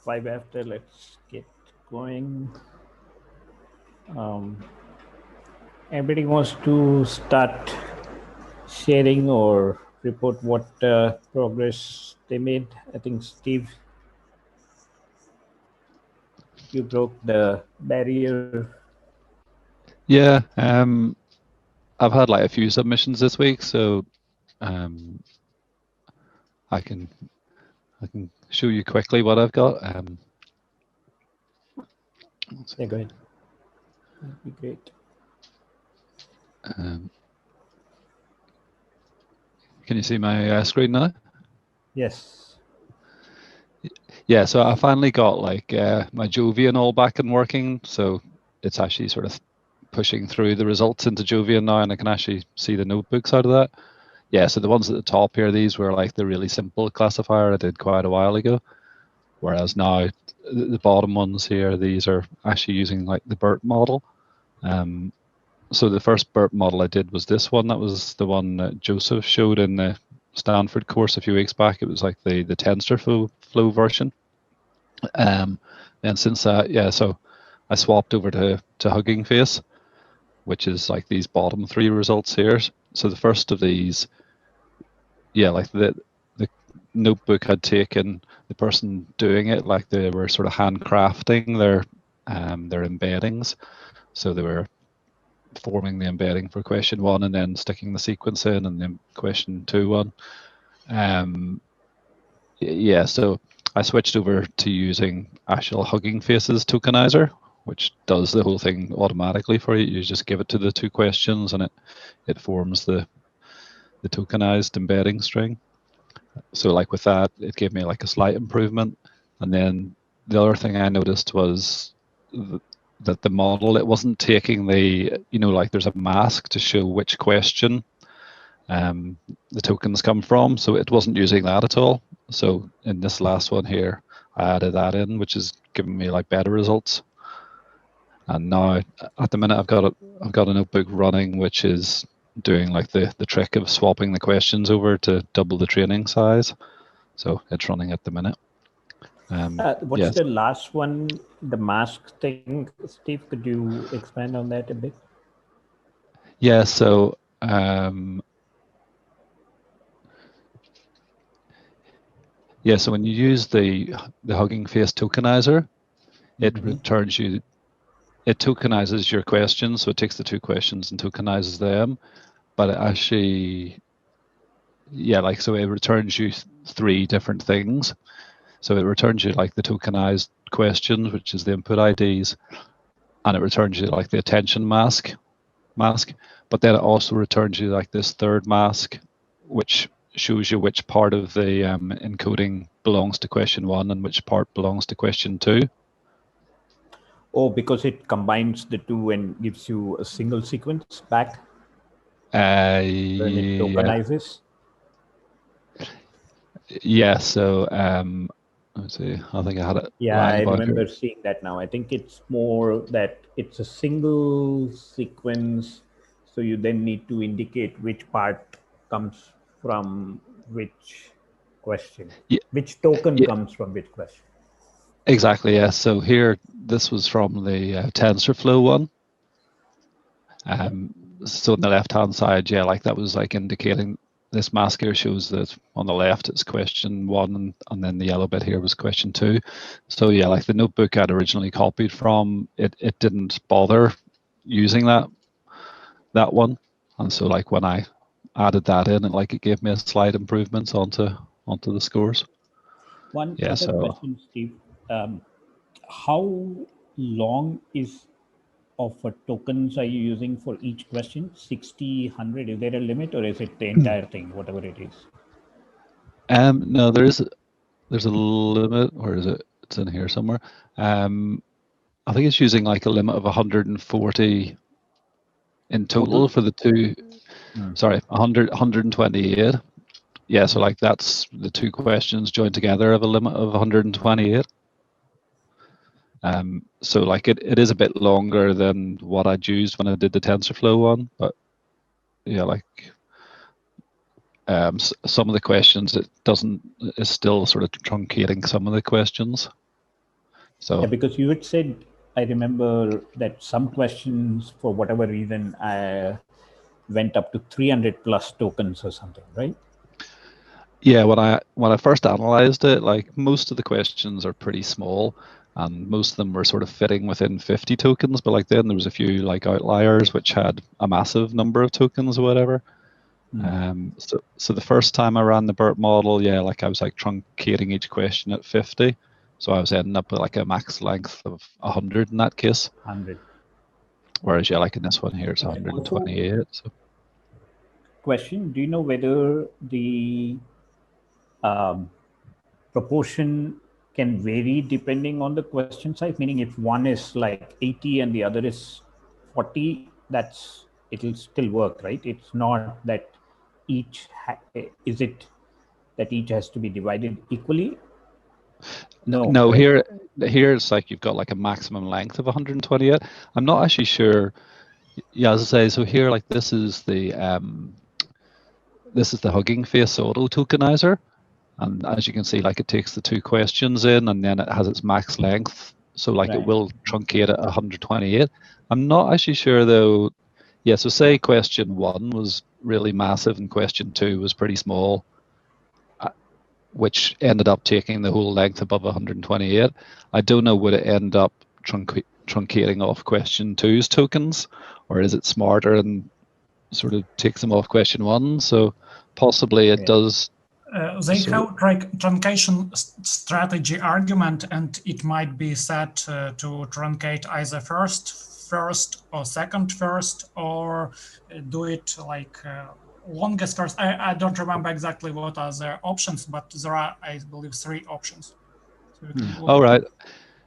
5 after. Let's get going. Everybody wants to start sharing or report what progress they made. I think Steve, you broke the barrier. Yeah, I've had like a few submissions this week, so I can show you quickly what I've got. Yeah, go ahead. That'd be great. Can you see my screen now? Yes. Yeah, so I finally got like my Jovian all back and working, so it's actually sort of pushing through the results into Jovian now, and I can actually see the notebooks out of that. Yeah, so the ones at the top here, these were like the really simple classifier I did quite a while ago, whereas now the bottom ones here, these are actually using like the BERT model. So the first BERT model I did was this one. That was the one that Joseph showed in the Stanford course a few weeks back. It was like the Tensorflow version. And since that, yeah, so I swapped over to Hugging Face, which is like these bottom three results here. So the first of these, yeah, like the notebook had taken the person doing it, like they were sort of handcrafting their embeddings. So they were forming the embedding for question 1 and then sticking the sequence in, and then question 2 1. Yeah, so I switched over to using actual Hugging Faces tokenizer, which does the whole thing automatically for you. You just give it to the 2 questions and it forms the tokenized embedding string. So like with that, it gave me like a slight improvement. And then the other thing I noticed was that the model, it wasn't taking the, like there's a mask to show which question the tokens come from. So it wasn't using that at all. So in this last one here, I added that in, which is giving me like better results. And now at the minute I've got a notebook running, which is doing like the trick of swapping the questions over to double the training size. So it's running at the minute. What's the last one, the mask thing? Steve, could you expand on that a bit? Yeah, so so when you use the Hugging Face tokenizer, it returns you, it tokenizes your questions. So it takes the 2 questions and tokenizes them, but it actually, like, so it returns you 3 different things. So it returns you like the tokenized questions, which is the input IDs, and it returns you like the attention mask, but then it also returns you like this third mask, which shows you which part of the encoding belongs to question 1 and which part belongs to question 2. Oh, because it combines the 2 and gives you a single sequence back? When it tokenizes? Yeah, so let's see, I think I had it. Yeah, I remember seeing that now. I think it's more that it's a single sequence, so you then need to indicate which part comes from which question, which token comes from which question. Exactly, yeah. So here, this was from the TensorFlow one. So on the left-hand side, yeah, like that was like indicating this mask here shows that on the left it's question 1, and then the yellow bit here was question 2. So yeah, like the notebook I'd originally copied from, it didn't bother using that one, and so like when I added that in, it gave me a slight improvements onto the scores. One other question, Steve. How long is of tokens are you using for each question? 60, 100? Is there a limit, or is it the entire thing, whatever it is? No, there's a limit, or is it? It's in here somewhere. I think it's using like a limit of 140 in total for the 2. Sorry, 128. Yeah, so like that's the 2 questions joined together have a limit of 128. So like it is a bit longer than what I'd used when I did the TensorFlow one, but yeah, like some of the questions is still sort of truncating some of the questions. So yeah, because you had said, I remember that some questions, for whatever reason, went up to 300 plus tokens or something, right? yeah, when I first analyzed it, like most of the questions are pretty small, and most of them were sort of fitting within 50 tokens. But like then there was a few like outliers which had a massive number of tokens or whatever. So the first time I ran the BERT model, yeah, like I was like truncating each question at 50. So I was ending up with like a max length of 100 in that case. 100. Whereas yeah, like in this one here, it's Also, 128. So question: do you know whether the um, proportion can vary depending on the question size? Meaning, if one is like 80 and the other is 40, it'll still work, right? It's not that is it that each has to be divided equally? No, no, right? here it's like you've got like a maximum length of 128. I'm not actually sure. Yeah, as I say, so here like this is the Hugging Face auto tokenizer, and as you can see, like it takes the two questions in, and then it has its max length. So like it Right. will truncate at 128. I'm not actually sure though. Yeah, so say question 1 was really massive and question 2 was pretty small, which ended up taking the whole length above 128. I don't know, would it end up truncating off question 2's tokens, or is it smarter and sort of takes them off question 1? So possibly it does. They have truncation strategy argument, and it might be set to truncate either first or second first, or do it like longest first. I don't remember exactly what are the options, but there are, I believe, 3 options. So oh, right.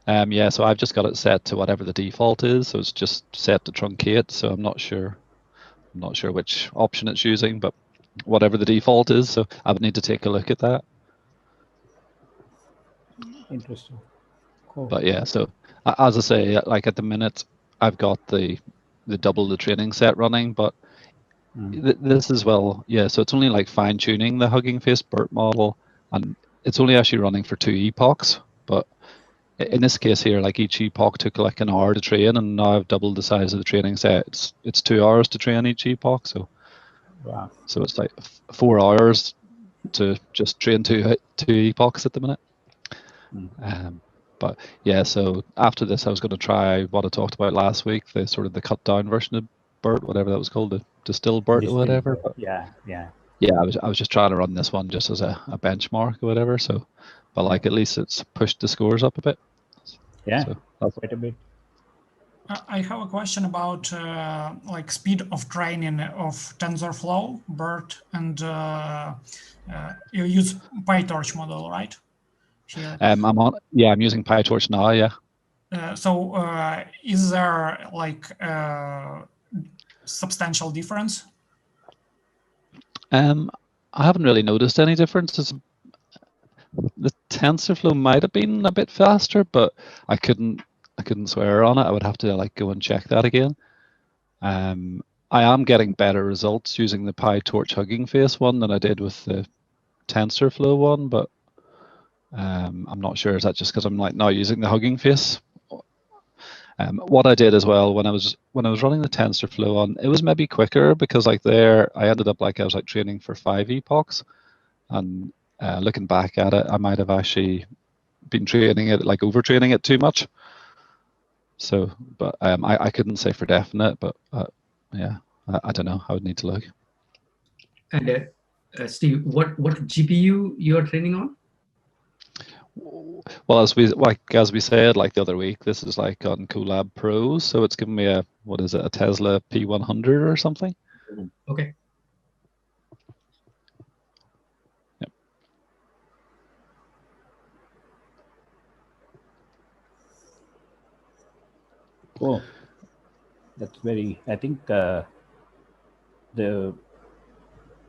Yeah, so I've just got it set to whatever the default is, so it's just set to truncate. So I'm not sure which option it's using, but whatever the default is. So I would need to take a look at that. Interesting. Cool. But yeah, so as I say, like at the minute, I've got the double the training set running, but this as well, yeah. So it's only like fine tuning the Hugging Face BERT model, and it's only actually running for 2 epochs. But in this case here, like each epoch took like an hour to train, and now I've doubled the size of the training set. It's 2 hours to train each epoch, so wow. So it's like 4 hours to just train two epochs at the minute. But yeah, so after this, I was going to try what I talked about last week, the sort of the cut down version of BERT, whatever that was called, the distilled BERT or whatever. But yeah. I was just trying to run this one just as a benchmark or whatever. So, but like at least it's pushed the scores up a bit. Yeah, so quite a bit. I have a question about like speed of training of TensorFlow, BERT, and you use PyTorch model, right? Here. I'm using PyTorch now. Yeah. So is there like substantial difference? I haven't really noticed any differences. The TensorFlow might have been a bit faster, but I couldn't swear on it. I would have to like go and check that again. I am getting better results using the PyTorch Hugging Face one than I did with the TensorFlow one, but I'm not sure. Is that just because I'm like now using the Hugging Face? What I did as well when I was running the TensorFlow on, it was maybe quicker because like there I ended up like I was like training for 5 epochs, and looking back at it, I might have actually been training it, like overtraining it too much. So, but I couldn't say for definite, but yeah, I don't know. I would need to look. And Steve, what GPU you are training on? Well, as we said like the other week, this is like on Colab Pro, so it's giving me a Tesla P100 or something. Okay. Yep. Cool. That's very. I think the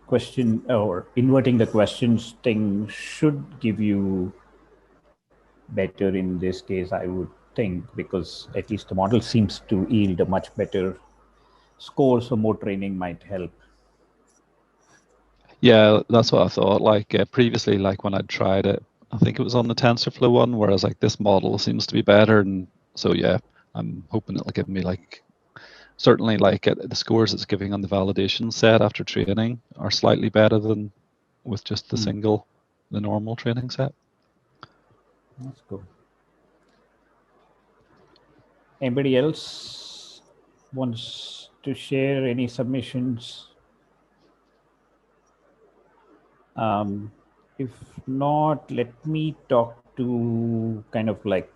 question or inverting the questions thing should give you better in this case, I would think, because at least the model seems to yield a much better score, so more training might help. Yeah, that's what I thought. Like previously, like when I tried it, I think it was on the TensorFlow one where I was like, this model seems to be better. And so, yeah, I'm hoping it'll give me like, certainly like the scores it's giving on the validation set after training are slightly better than with just the the normal training set. That's cool. Anybody else wants to share any submissions? If not, let me talk to kind of like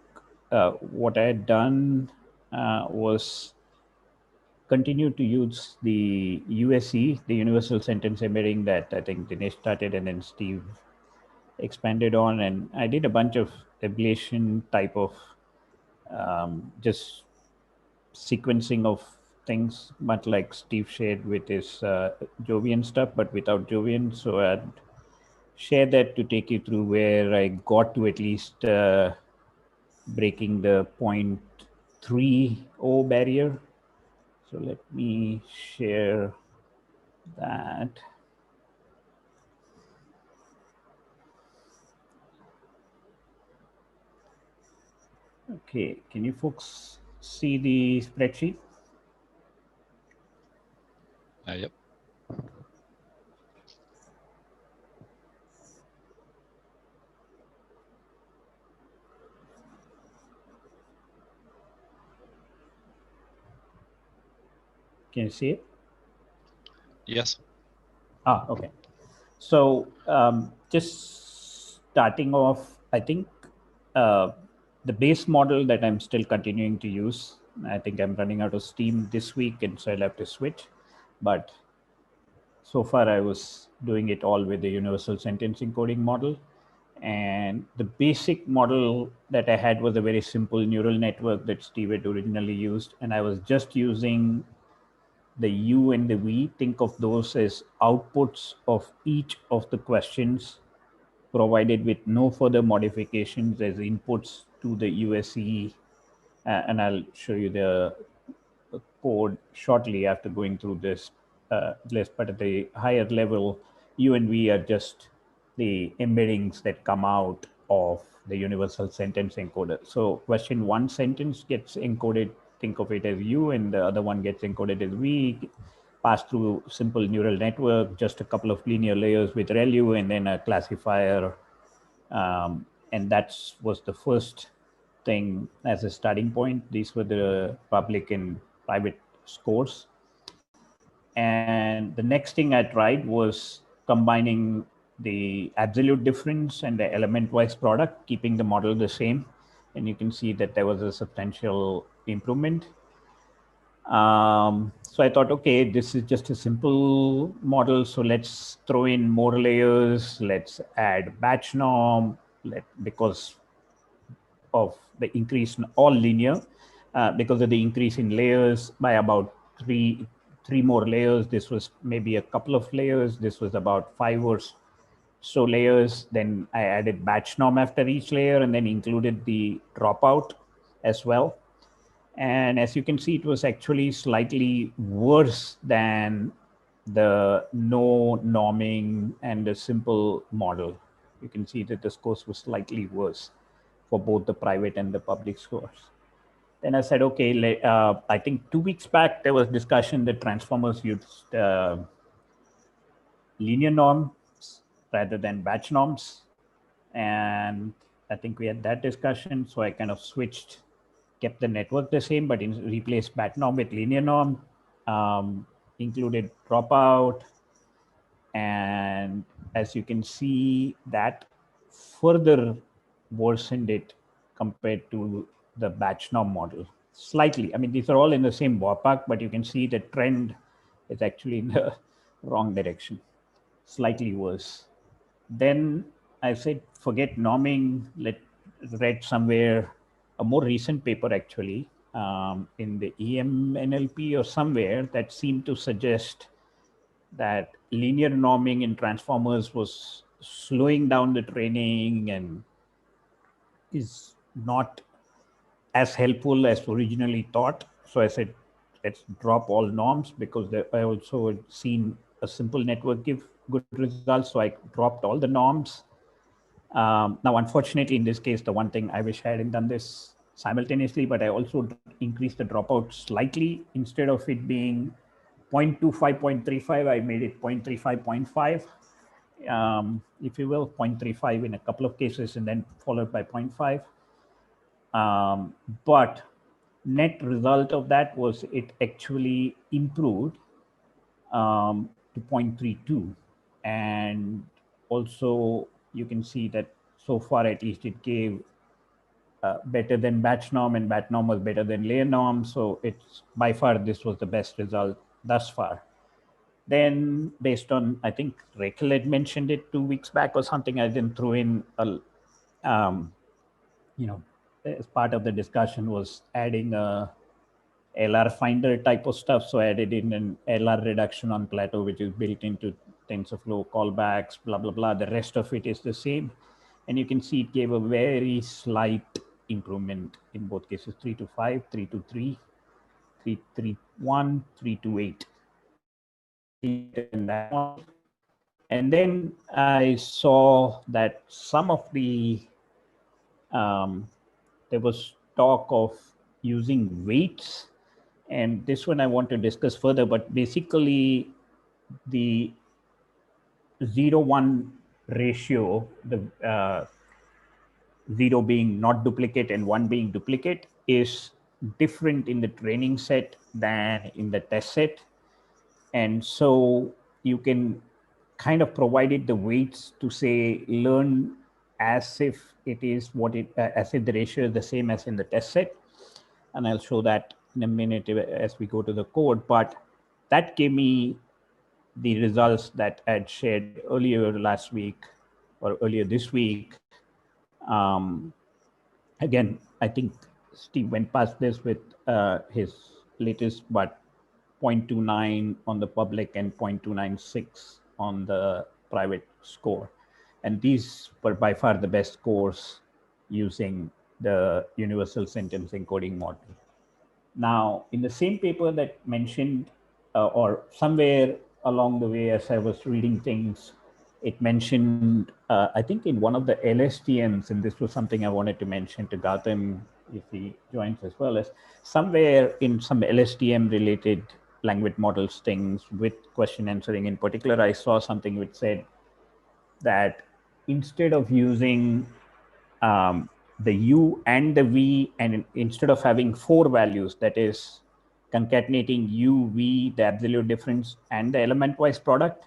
what I had done was continue to use the USE, the Universal Sentence Embedding that I think Dinesh started and then Steve expanded on. And I did a bunch of ablation type of just sequencing of things, much like Steve shared with his Jovian stuff, but without Jovian. So I'd share that to take you through where I got to at least breaking the 0.30 barrier. So let me share that. Okay, can you folks see the spreadsheet? Yep. Can you see it? Yes. Okay. So just starting off, I think the base model that I'm still continuing to use, I think I'm running out of steam this week, and so I'll have to switch. But so far I was doing it all with the universal sentence encoding model. And the basic model that I had was a very simple neural network that Steve had originally used. And I was just using the U and the V. Think of those as outputs of each of the questions provided with no further modifications as inputs to the USE. And I'll show you the code shortly after going through this list, but at the higher level, U and V are just the embeddings that come out of the universal sentence encoder. So question one sentence gets encoded, think of it as U, and the other one gets encoded as V, passed through simple neural network, just a couple of linear layers with ReLU, and then a classifier. And that was the first thing as a starting point. These were the public and private scores. And the next thing I tried was combining the absolute difference and the element-wise product, keeping the model the same. And you can see that there was a substantial improvement. So I thought, okay, this is just a simple model. So let's throw in more layers. Let's add batch norm, because of the increase in all linear, because of the increase in layers by about three more layers. This was maybe a couple of layers. This was about 5 or so layers. Then I added batch norm after each layer and then included the dropout as well. And as you can see, it was actually slightly worse than the no norming and the simple model. You can see that the scores were slightly worse for both the private and the public scores. Then I said, okay, I think 2 weeks back, there was discussion that transformers used linear norms rather than batch norms. And I think we had that discussion. So I kind of switched, kept the network the same, but replaced batch norm with linear norm, included dropout. And as you can see, that further worsened it compared to the batch norm model slightly. I mean, these are all in the same ballpark, but you can see the trend is actually in the wrong direction, slightly worse. Then I said, forget norming. Read somewhere a more recent paper actually in the EMNLP or somewhere that seemed to suggest that linear norming in transformers was slowing down the training and is not as helpful as originally thought. So I said, let's drop all norms, because I also had seen a simple network give good results. So I dropped all the norms. Now, unfortunately, in this case, the one thing I wish I hadn't done this simultaneously, but I also increased the dropout slightly. Instead of it being 0.25, 0.35, I made it 0.35, 0.5. If you will, 0.35 in a couple of cases and then followed by 0.5. But net result of that was it actually improved to 0.32. And also you can see that so far at least it gave better than batch norm, and batch norm was better than layer norm. So it's by far this was the best result thus far. Then based on, I think Rachel had mentioned it 2 weeks back or something, I then threw in a, as part of the discussion was adding a LR finder type of stuff. So I added in an LR reduction on Plateau, which is built into TensorFlow callbacks, blah, blah, blah. The rest of it is the same. And you can see it gave a very slight improvement in both cases, 3 to 5, 3 to 3, 3, 3, 1, 3 to 8. And then I saw that some of the, there was talk of using weights. And this one I want to discuss further, but basically the 0-1 ratio, the 0 being not duplicate and 1 being duplicate, is different in the training set than in the test set. And so you can kind of provide it the weights to say learn as if it is what it, as if the ratio is the same as in the test set. And I'll show that in a minute as we go to the code. But that gave me the results that I had shared earlier last week or earlier this week. Again, I think Steve went past this with his latest, but 0.29 on the public and 0.296 on the private score. And these were by far the best scores using the universal sentence encoding model. Now, in the same paper that mentioned, or somewhere along the way as I was reading things, it mentioned, I think in one of the LSTMs, and this was something I wanted to mention to Gautam if he joins as well, as somewhere in some LSTM related language models things with question answering in particular, I saw something which said that instead of using the U and the V, and instead of having 4 values, that is concatenating U, V, the absolute difference, and the element-wise product,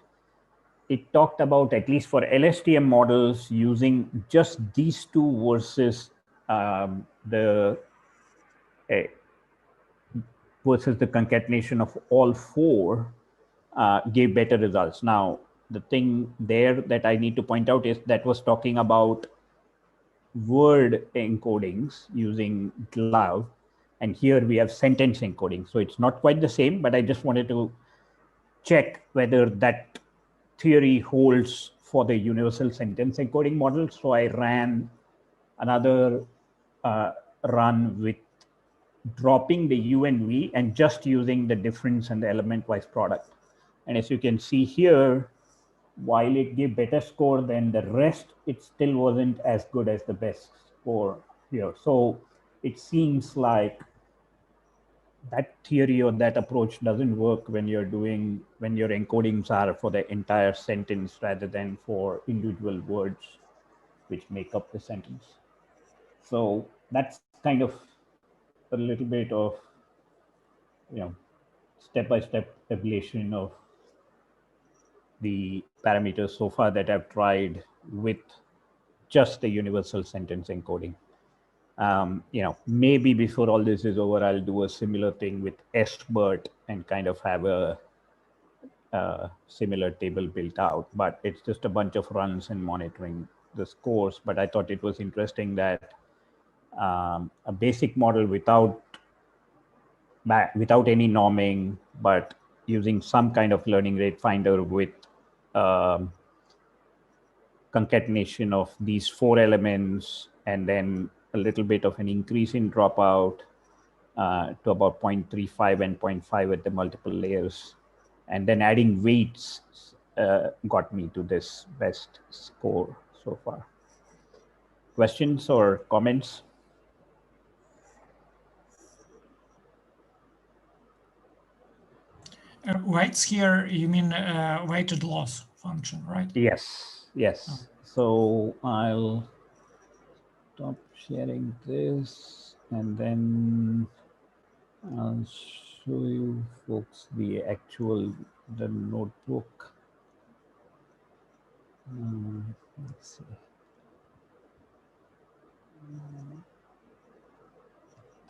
it talked about, at least for LSTM models, using just these 2 versus versus the concatenation of all 4 gave better results. Now, the thing there that I need to point out is that was talking about word encodings using GLOV, and here we have sentence encoding. So it's not quite the same, but I just wanted to check whether that theory holds for the universal sentence encoding model. So I ran another run with dropping the U and V and just using the difference and the element-wise product. And as you can see here, while it gave better score than the rest, it still wasn't as good as the best score here. So it seems like that theory or that approach doesn't work when you're doing, when your encodings are for the entire sentence rather than for individual words which make up the sentence. So that's kind of a little bit of, step-by-step evaluation of the parameters so far that I've tried with just the universal sentence encoding. Maybe before all this is over, I'll do a similar thing with SBERT and kind of have a similar table built out, but it's just a bunch of runs and monitoring the scores. But I thought it was interesting that a basic model without any norming, but using some kind of learning rate finder with concatenation of these 4 elements, and then a little bit of an increase in dropout to about 0.35 and 0.5 at the multiple layers. And then adding weights got me to this best score so far. Questions or comments? Weights here, you mean weighted loss function, right? Yes, yes. So I'll stop sharing this and then I'll show you folks the notebook. Let's see. I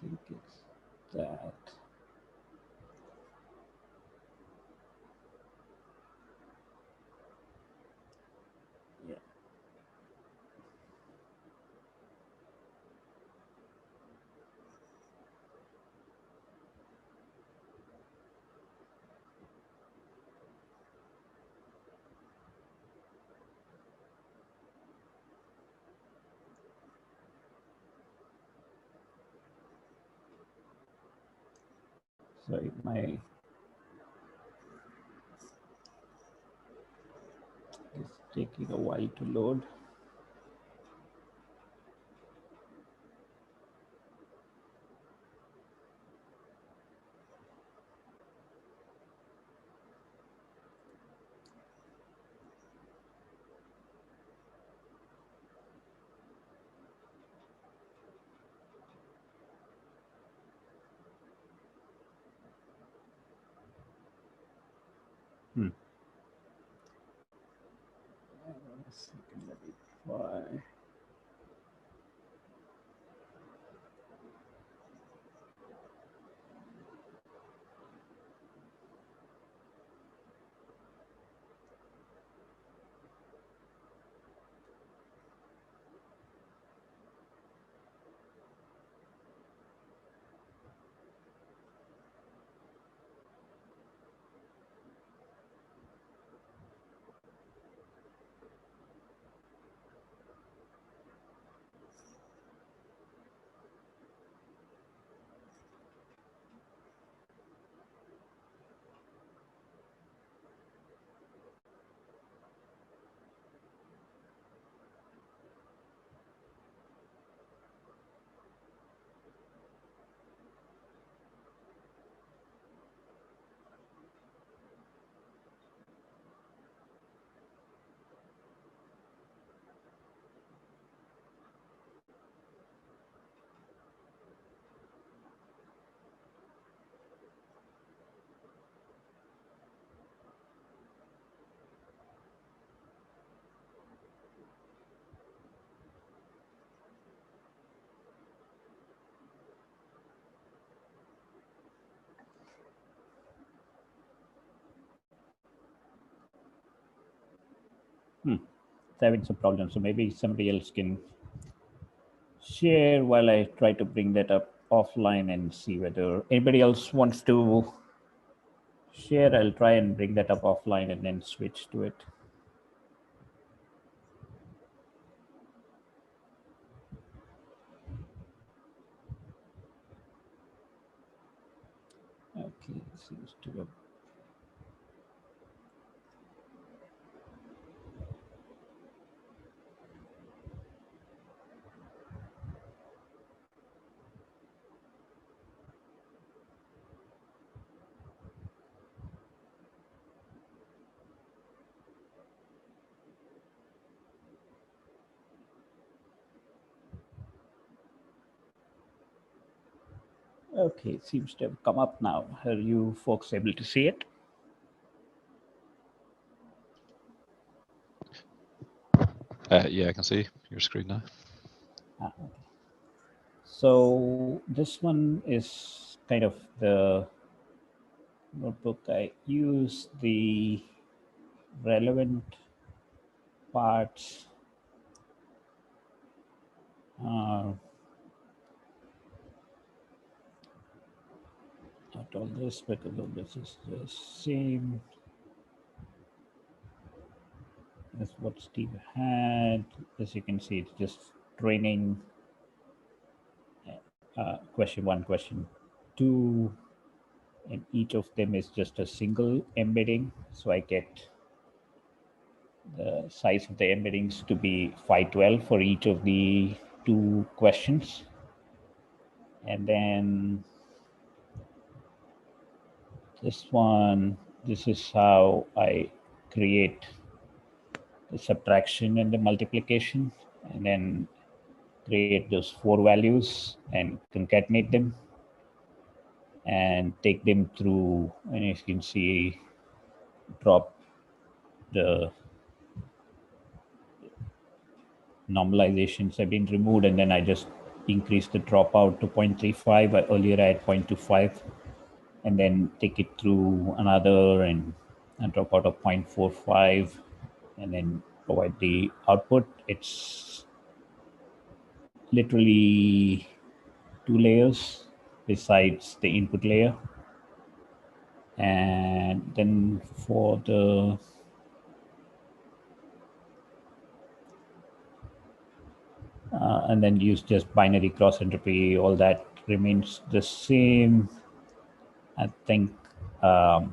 think it's that. Yeah. Sorry, it's taking a while to load. A second, let me try. It's having some problems, so maybe somebody else can share while I try to bring that up offline and see whether anybody else wants to share. I'll try and bring that up offline and then switch to it. Okay, seems to have. Okay, it seems to have come up now. Are you folks able to see it? Yeah, I can see your screen now. Okay. So this one is kind of the notebook. I use the relevant parts. Not all this, because all this is the same as what Steve had. As you can see, it's just training question 1, question 2, and each of them is just a single embedding. So I get the size of the embeddings to be 512 for each of the 2 questions. And then this one, this is how I create the subtraction and the multiplication, and then create those 4 values and concatenate them and take them through, and as you can see, drop the normalizations have been removed, and then I just increase the dropout to 0.35. Earlier I had 0.25, and then take it through another and drop out of 0.45, and then provide the output. It's literally 2 layers besides the input layer. And then for the and then use just binary cross entropy, all that remains the same, I think. So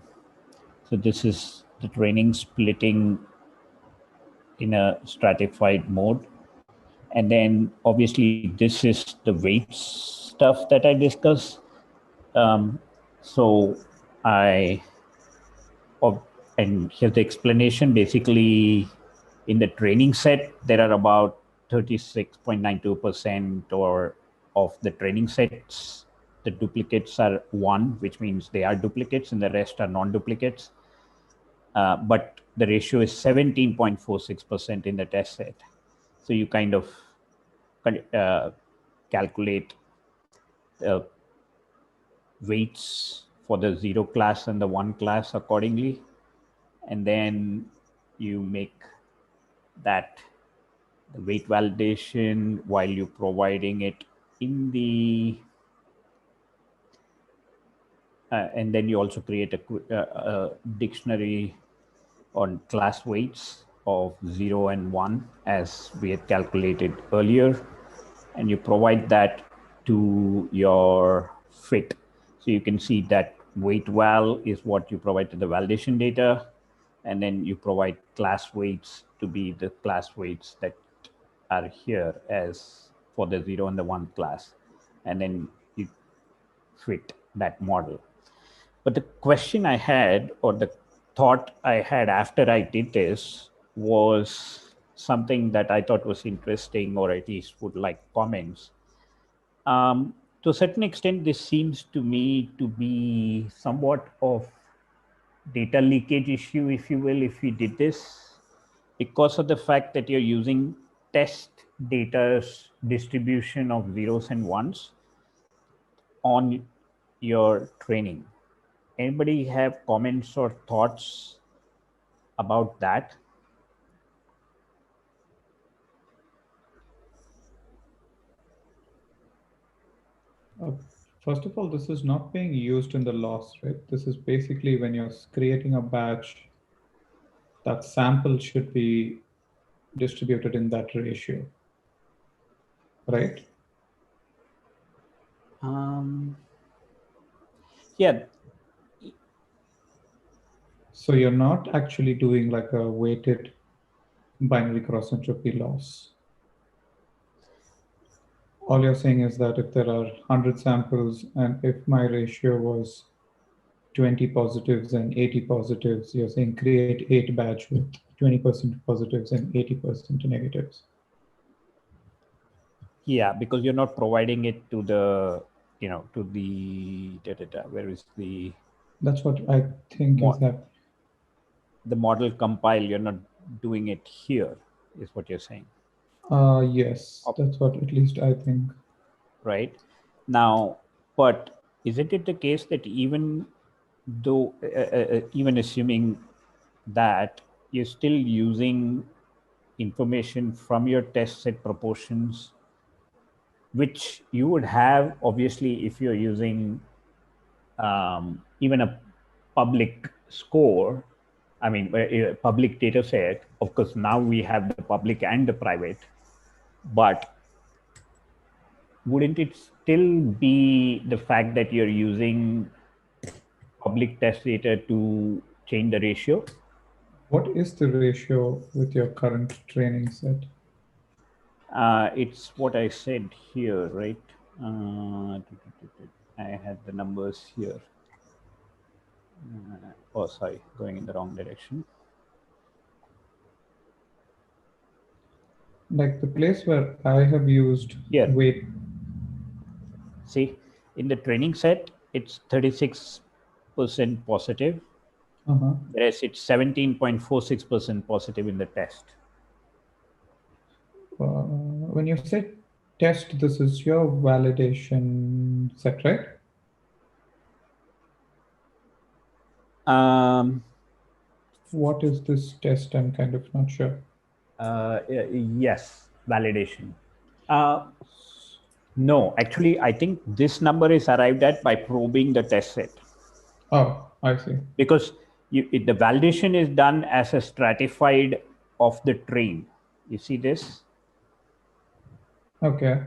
this is the training splitting in a stratified mode. And then obviously this is the weights stuff that I discussed. So and here's the explanation. Basically, in the training set, there are about 36.92% or of the training sets, the duplicates are 1, which means they are duplicates, and the rest are non-duplicates. But the ratio is 17.46% in the test set. So you kind of calculate the weights for the 0 class and the 1 class accordingly. And then you make that the weight validation while you're providing it in the and then you also create a dictionary on class weights of 0 and 1 as we had calculated earlier, and you provide that to your fit. So you can see that weight val is what you provide to the validation data, and then you provide class weights to be the class weights that are here as for the 0 and the 1 class, and then you fit that model. But the question I had, or the thought I had after I did this, was something that I thought was interesting, or at least would like comments. To a certain extent, this seems to me to be somewhat of data leakage issue, if you will, if you did this, because of the fact that you're using test data's distribution of zeros and ones on your training. Anybody have comments or thoughts about that? First of all, this is not being used in the loss, right? This is basically when you're creating a batch, that sample should be distributed in that ratio, right? Yeah. So you're not actually doing like a weighted binary cross entropy loss. All you're saying is that if there are 100 samples and if my ratio was 20 positives and 80 positives, you're saying create 8 batch with 20% positives and 80% negatives. Yeah, because you're not providing it to the, to the where is the. That's what I think is that. The model compile, you're not doing it here, is what you're saying. Yes, that's what at least I think. Right now, but isn't it the case that even though, even assuming that you're still using information from your test set proportions, which you would have obviously if you're using even a public score, I mean, a public data set. Of course, now we have the public and the private, but wouldn't it still be the fact that you're using public test data to change the ratio? What is the ratio with your current training set? It's what I said here, right? I had the numbers here. Oh, sorry, going in the wrong direction. Like the place where I have used Here. weight. See, in the training set, it's 36% positive, whereas it's 17.46% positive in the test. When you say test, this is your validation set, right? What is this test? I'm kind of not sure. Yes, validation. No, actually, I think this number is arrived at by probing the test set. Oh, I see. Because the validation is done as a stratified of the train. You see this? Okay.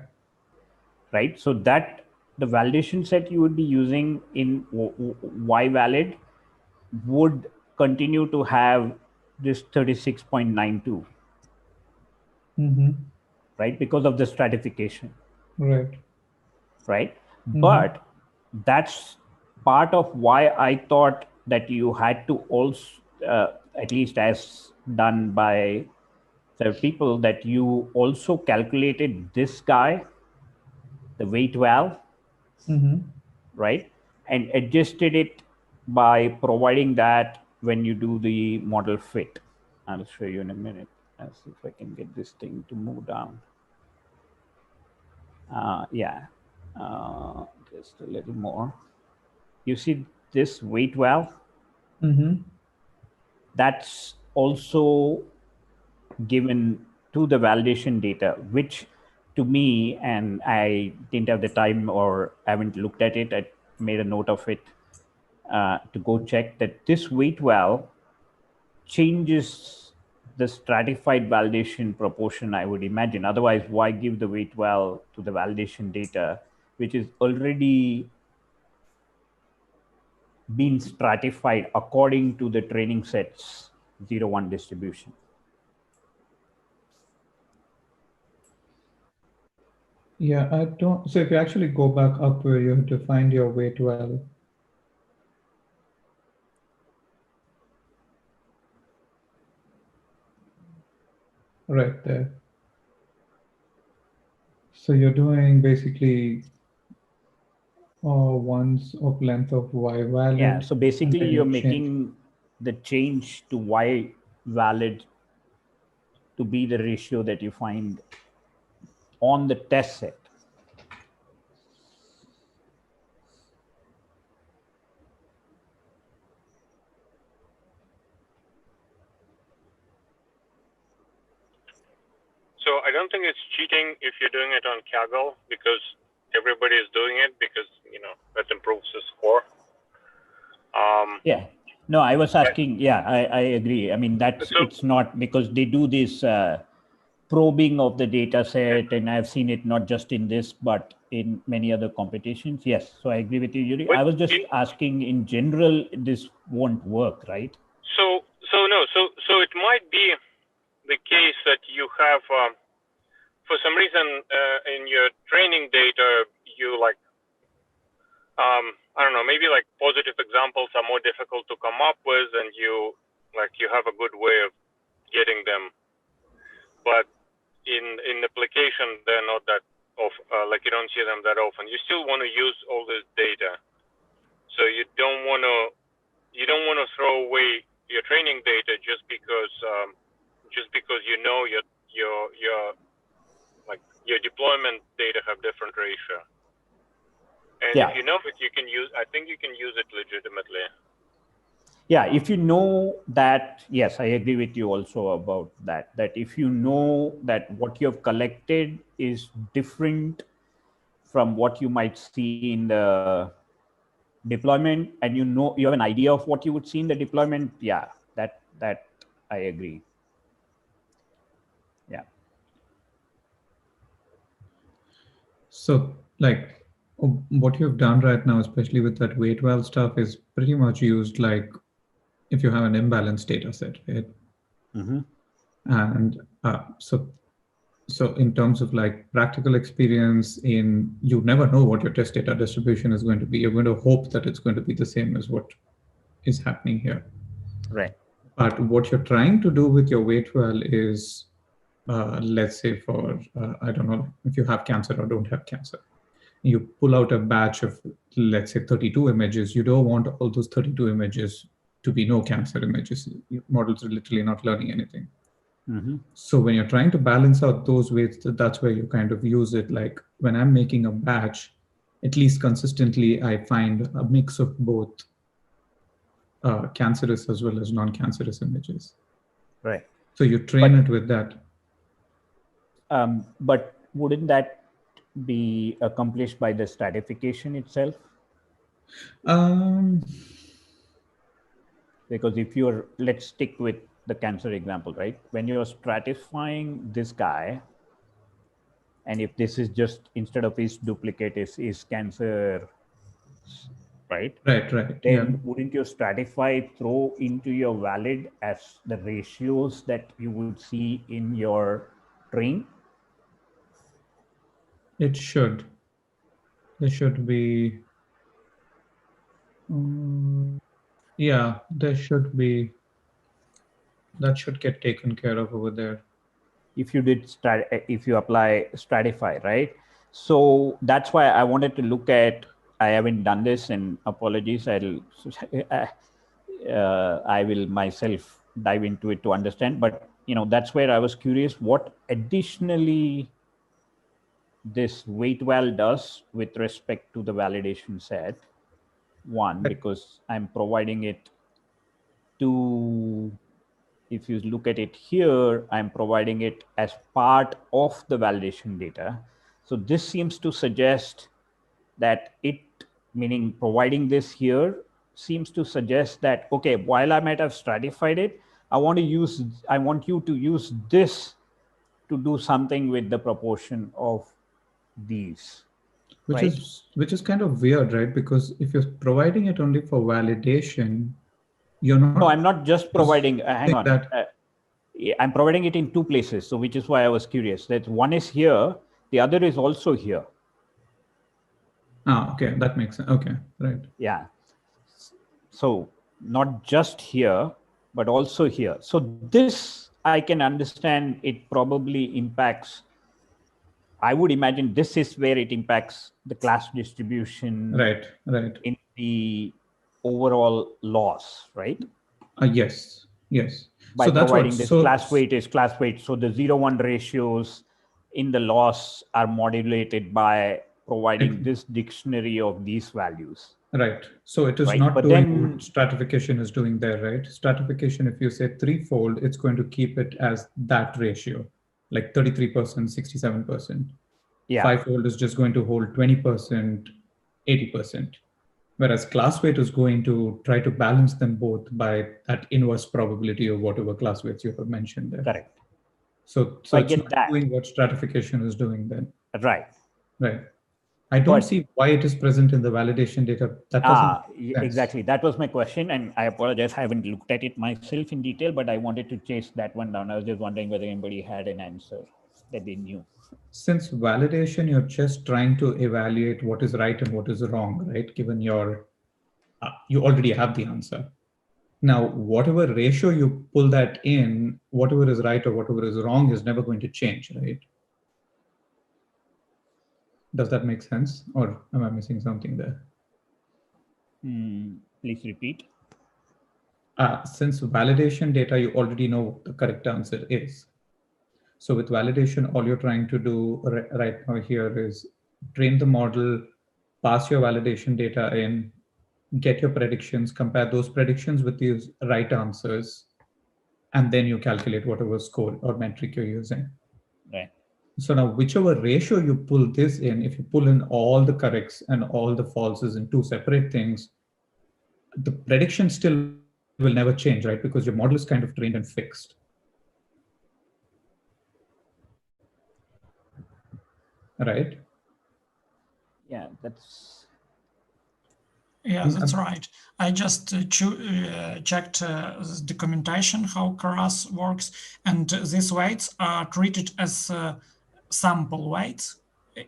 Right. So that the validation set you would be using in Y valid would continue to have this 36.92. Right, because of the stratification. Right. Right. But that's part of why I thought that you had to also, at least as done by the people, that you also calculated this guy, the weight valve, right, and adjusted it by providing that when you do the model fit. I'll show you in a minute. I'll see if I can get this thing to move down. Yeah, just a little more. You see this weight valve? That's also given to the validation data, which to me, and I didn't have the time or haven't looked at it, I made a note of it to go check that this weight valve changes the stratified validation proportion, I would imagine. Otherwise, why give the weight valve to the validation data, which is already been stratified according to the training set's 0-1 distribution? Yeah, I don't. So if you actually go back up where you have defined your weight valve, right there. So you're doing basically ones of length of Y valid. Yeah, so basically you're making the change to Y valid to be the ratio that you find on the test set. So I don't think it's cheating if you're doing it on Kaggle, because everybody is doing it, because that improves the score. Yeah. No, I was asking. Yeah, I agree. I mean, it's not because they do this probing of the data set, and I've seen it not just in this, but in many other competitions. Yes. So I agree with you, Yuri. I was just asking in general, this won't work, right? So it might be the case that you have, for some reason, in your training data, you I don't know, maybe like positive examples are more difficult to come up with, and you have a good way of getting them, but in application they're not that you don't see them that often. You still want to use all this data, so you don't want to throw away your training data just because your deployment data have different ratio. And if you know it, I think you can use it legitimately. Yeah, if you know that, yes, I agree with you also about that if you know that what you have collected is different from what you might see in the deployment, and you have an idea of what you would see in the deployment, yeah, that I agree. Yeah. So like what you've done right now, especially with that weight valve stuff, is pretty much used like if you have an imbalanced data set, right? Mm-hmm. And so in terms of like practical experience, you never know what your test data distribution is going to be. You're going to hope that it's going to be the same as what is happening here. Right. But what you're trying to do with your weight well is, let's say for, I don't know if you have cancer or don't have cancer. You pull out a batch of, let's say 32 images. You don't want all those 32 images to be no cancer images. Your models are literally not learning anything. Mm-hmm. So when you're trying to balance out those weights, that's where you kind of use it. Like when I'm making a batch, at least consistently, I find a mix of both cancerous as well as non-cancerous images. Right. So you train it with that. But wouldn't that be accomplished by the stratification itself? Because if you're, let's stick with the cancer example, right? When you're stratifying this guy, and if this is just, instead of his duplicate is cancer, right? Right. Then Yeah. wouldn't your stratify throw into your valid as the ratios that you would see in your train? It should. There should be. Yeah, there should be. That should get taken care of over there. If you if you apply stratify, right? So that's why I wanted to look at, I haven't done this, and apologies, I will myself dive into it to understand, but that's where I was curious what additionally this weight val does with respect to the validation set. One, because I'm providing it to, if you look at it here, I'm providing it as part of the validation data. So this seems to suggest that it, meaning providing this here, seems to suggest that, okay, while I might have stratified it, I want you to use this to do something with the proportion of these. Which right? is kind of weird, right? Because if you're providing it only for validation, you're not. No, I'm not just providing. Hang on. That, I'm providing it in two places. So which is why I was curious. That one is here, the other is also here. Okay, that makes sense. Okay, right. Yeah. So not just here, but also here. So this, I can understand it probably impacts, I would imagine this is where it impacts the class distribution. Right. In the overall loss, right? Yes. By So that's providing this class weight is class weight. So the 0-1 ratios in the loss are modulated by providing this dictionary of these values. Right. So it is right? not But doing then, what stratification is doing there, right? Stratification, if you say threefold, it's going to keep it as that ratio, like 33%, 67%. yeah. Fivefold is just going to hold 20%, 80%. Whereas class weight is going to try to balance them both by that inverse probability of whatever class weights you have mentioned there. Correct. So I it's get not that. doing what stratification is doing then. Right. I don't see why it is present in the validation data. That doesn't make sense. Exactly. That was my question. And I apologize, I haven't looked at it myself in detail, but I wanted to chase that one down. I was just wondering whether anybody had an answer that they knew. Since validation, you're just trying to evaluate what is right and what is wrong, right? Given your, you already have the answer. Now, whatever ratio you pull that in, whatever is right or whatever is wrong is never going to change, right? Does that make sense? Or am I missing something there? Please repeat. Since validation data, you already know what the correct answer is. So with validation, all you're trying to do right now here is train the model, pass your validation data in, get your predictions, compare those predictions with these right answers, and then you calculate whatever score or metric you're using. Right. So now whichever ratio you pull this in, if you pull in all the corrects and all the falses in two separate things, the prediction still will never change, right? Because your model is kind of trained and fixed. Right? Yeah, that's Yeah, that's right. I just checked the documentation how Keras works, and these weights are treated as sample weights,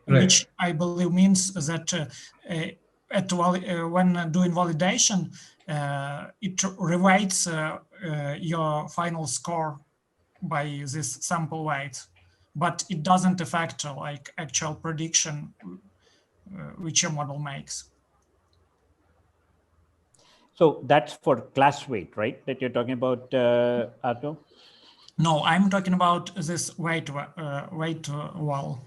which I believe means that when doing validation, it reweights your final score by this sample weight, but it doesn't affect like actual prediction which your model makes. So that's for class weight, right? That you're talking about, Arto? No, I'm talking about this weight wall,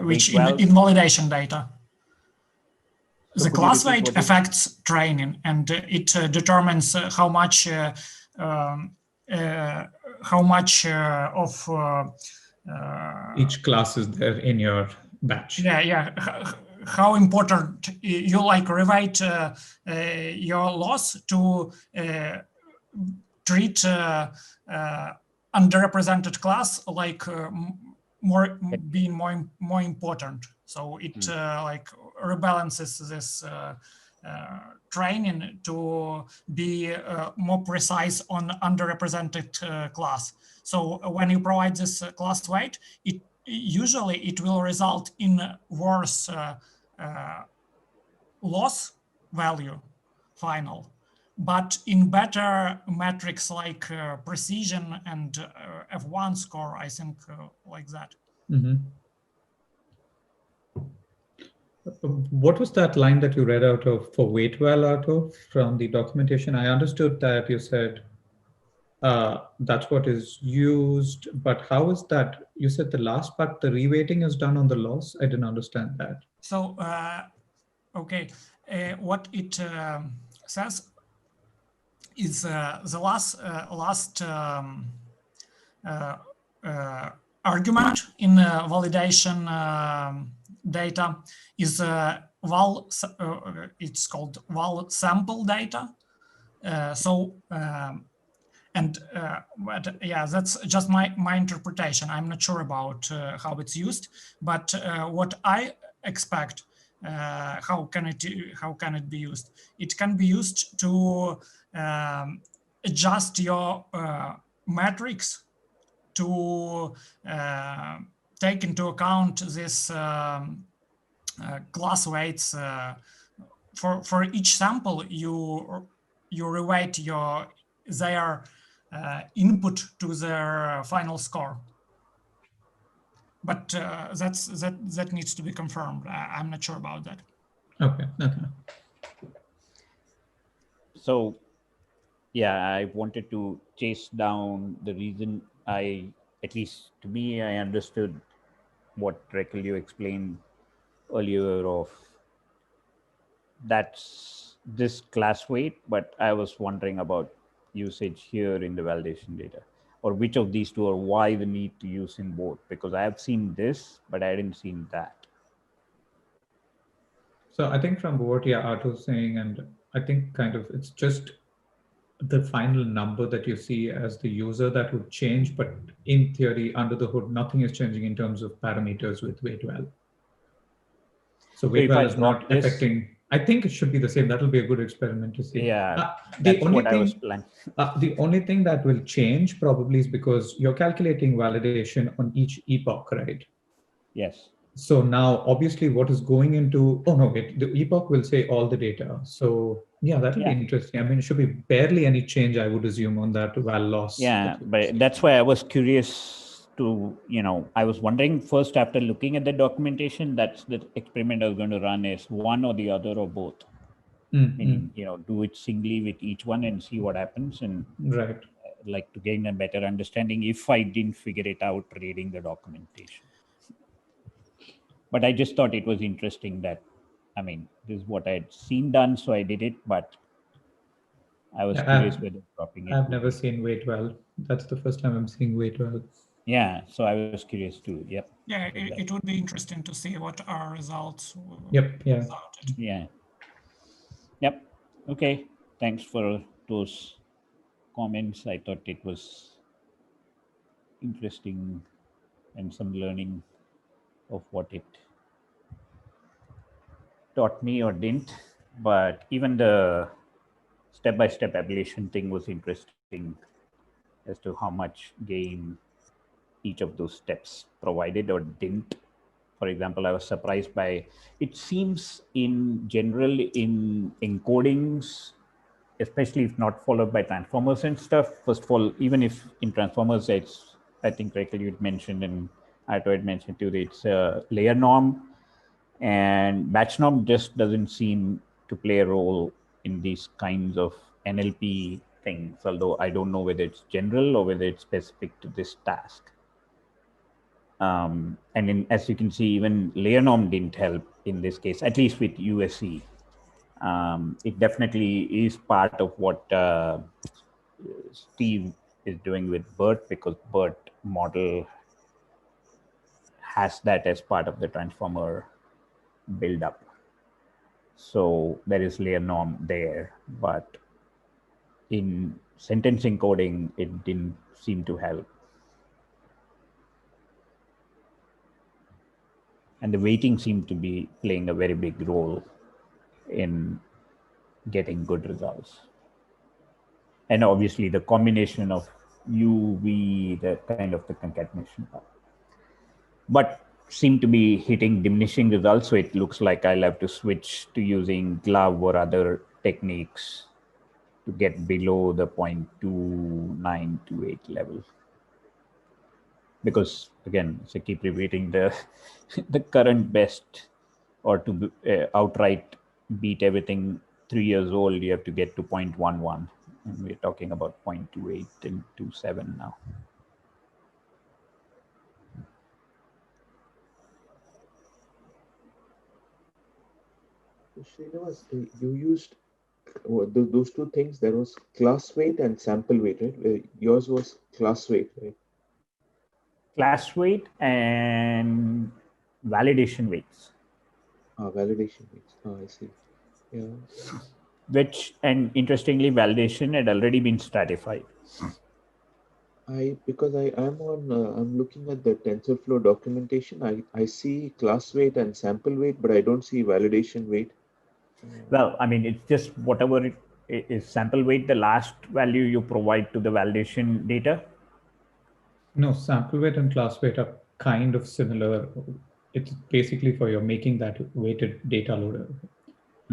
which weight in validation data. So the class weight affects training, and it determines how much of each class is there in your batch. Yeah. How important you like rewrite your loss to treat underrepresented class like being more important. So it like rebalances this training to be more precise on underrepresented class. So when you provide this class weight, usually it will result in worse loss value final, but in better metrics like precision and F1 score, I think like that. Mm-hmm. What was that line that you read out of for weight-well out of from the documentation? I understood that you said that's what is used, but how is that? You said the last part, the reweighting is done on the loss. I didn't understand that. So, okay, what it says is the last argument in validation data is it's called val sample data. But yeah, that's just my interpretation. I'm not sure about how it's used, but what I expect, how can it be used? It can be used to adjust your metrics to take into account this class weights. For each sample, you reweight their input to their final score. But that needs to be confirmed. I'm not sure about that. Okay. So, yeah, I wanted to chase down the reason at least to me, I understood what Rekel you explained earlier of that's this class weight, but I was wondering about usage here in the validation data, or which of these two, or why the need to use in both, because I have seen this, but I didn't see that. So I think from what Arto's saying, and I think kind of it's just the final number that you see as the user that would change, but in theory, under the hood, nothing is changing in terms of parameters with weight-well. So weight-well is not affecting. I think it should be the same. That'll be a good experiment to see. Yeah, the only thing that will change probably is because you're calculating validation on each epoch, right? Yes. So now, obviously, what is going into, the epoch will say all the data. So yeah, that'll be interesting. I mean, it should be barely any change, I would assume, on that val loss. Yeah, but that's why I was curious to, I was wondering first after looking at the documentation, that's the experiment I was going to run is one or the other or both. Meaning, do it singly with each one and see what happens, and like to gain a better understanding if I didn't figure it out reading the documentation. But I just thought it was interesting that, I mean, this is what I had seen done, so I did it, but I was curious whether dropping it. I've never seen weight-well. That's the first time I'm seeing weight-well. Yeah, so I was curious too. Yep. Yeah, it would be interesting to see what our results. Yep. Yeah. Yeah. Yep. Okay. Thanks for those comments. I thought it was interesting and some learning of what it taught me or didn't. But even the step-by-step ablation thing was interesting as to how much gain each of those steps provided or didn't. For example, I was surprised by, it seems in general in encodings, especially if not followed by transformers and stuff, first of all, even if in transformers, it's, I think correctly you'd mentioned and I had mentioned too, it's a layer norm, and batch norm just doesn't seem to play a role in these kinds of NLP things, although I don't know whether it's general or whether it's specific to this task. And as you can see, even layer norm didn't help in this case, at least with USE. It definitely is part of what Steve is doing with BERT, because BERT model has that as part of the transformer buildup. So there is layer norm there, but in sentence encoding, it didn't seem to help. And the weighting seemed to be playing a very big role in getting good results. And obviously the combination of UV, the kind of the concatenation part, but seem to be hitting diminishing results. So it looks like I'll have to switch to using glove or other techniques to get below the 0.2928 level. Because again, so keep repeating, the the current best, or to outright beat everything 3 years old, you have to get to 0.11, and we're talking about 0.28 and 27 now. Srinivas, you used those two things. There was class weight and sample weight, right? Yours was class weight, right? Class weight and validation weights. Validation weights. I see. Yeah. Which, and interestingly, validation had already been stratified. Because I'm looking at the TensorFlow documentation. I see class weight and sample weight, but I don't see validation weight. Well, I mean, it's just whatever it is sample weight, the last value you provide to the validation data. No, sample weight and class weight are kind of similar. It's basically for your making that weighted data loader.